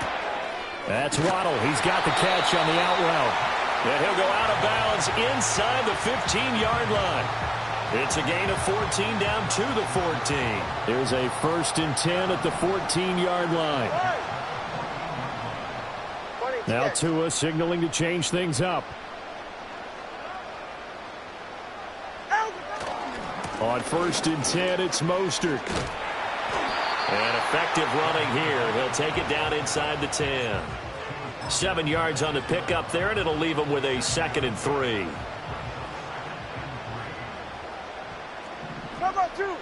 That's Waddle. He's got the catch on the out route. And he'll go out of bounds inside the 15-yard line. It's a gain of 14 down to the 14. There's a 1st and 10 at the 14-yard line. Now Tua signaling to change things up. On 1st and 10, it's Mostert. And effective running here. He'll take it down inside the 10. 7 yards on the pickup there, and it'll leave him with a 2nd and 3. Number 2.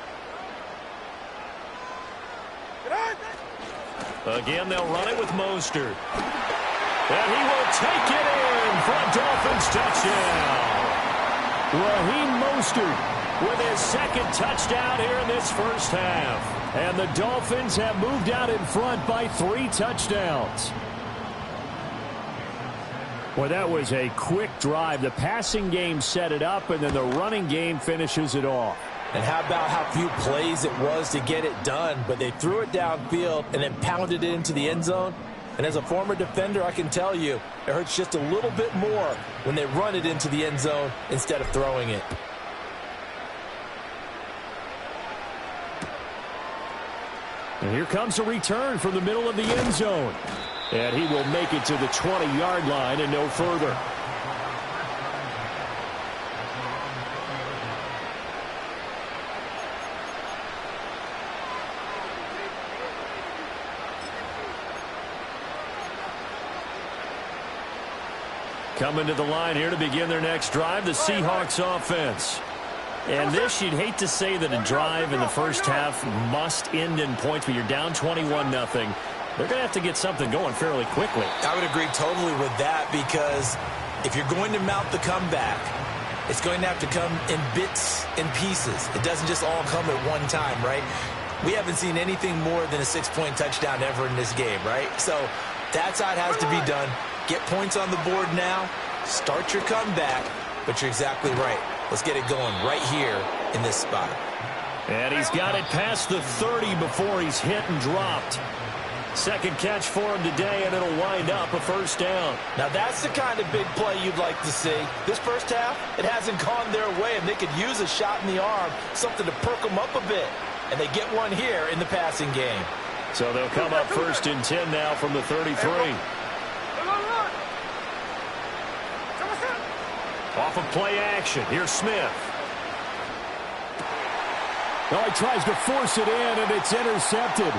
Again, they'll run it with Mostert. And he will take it in for a Dolphins touchdown. Raheem Mostert with his 2nd touchdown here in this first half. And the Dolphins have moved out in front by 3 touchdowns. Well, that was a quick drive. The passing game set it up, and then the running game finishes it off. And how about how few plays it was to get it done, but they threw it downfield and then pounded it into the end zone. And as a former defender, I can tell you, it hurts just a little bit more when they run it into the end zone instead of throwing it. And here comes a return from the middle of the end zone. And he will make it to the 20-yard line and no further. Coming to the line here to begin their next drive, the Seahawks offense. And this, you'd hate to say that a drive in the first half must end in points, but you're down 21-0. They're going to have to get something going fairly quickly. I would agree totally with that, because if you're going to mount the comeback, it's going to have to come in bits and pieces. It doesn't just all come at one time, right? We haven't seen anything more than a 6-point touchdown ever in this game, right? So that's how it has to be done. Get points on the board now. Start your comeback, but you're exactly right. Let's get it going right here in this spot. And he's got it past the 30 before he's hit and dropped. 2nd catch for him today, and it'll wind up a 1st down. Now that's the kind of big play you'd like to see. This first half, it hasn't gone their way, and they could use a shot in the arm, something to perk them up a bit. And they get one here in the passing game. So they'll come up 1st and 10 now from the 33. Off of play action. Here's Smith. Oh, he tries to force it in, and it's intercepted.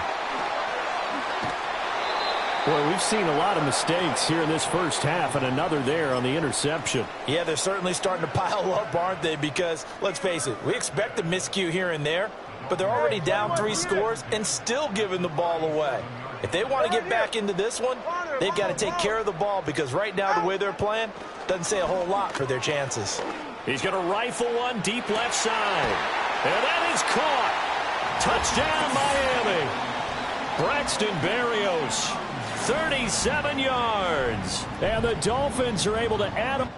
Boy, we've seen a lot of mistakes here in this first half, and another there on the interception. Yeah, they're certainly starting to pile up, aren't they? Because, let's face it, we expect a miscue here and there, but they're already down 3 scores and still giving the ball away. If they want to get back into this one, they've got to take care of the ball, because right now the way they're playing doesn't say a whole lot for their chances. He's going to rifle one deep left side. And that is caught. Touchdown, Miami. Braxton Berrios, 37 yards. And the Dolphins are able to add them.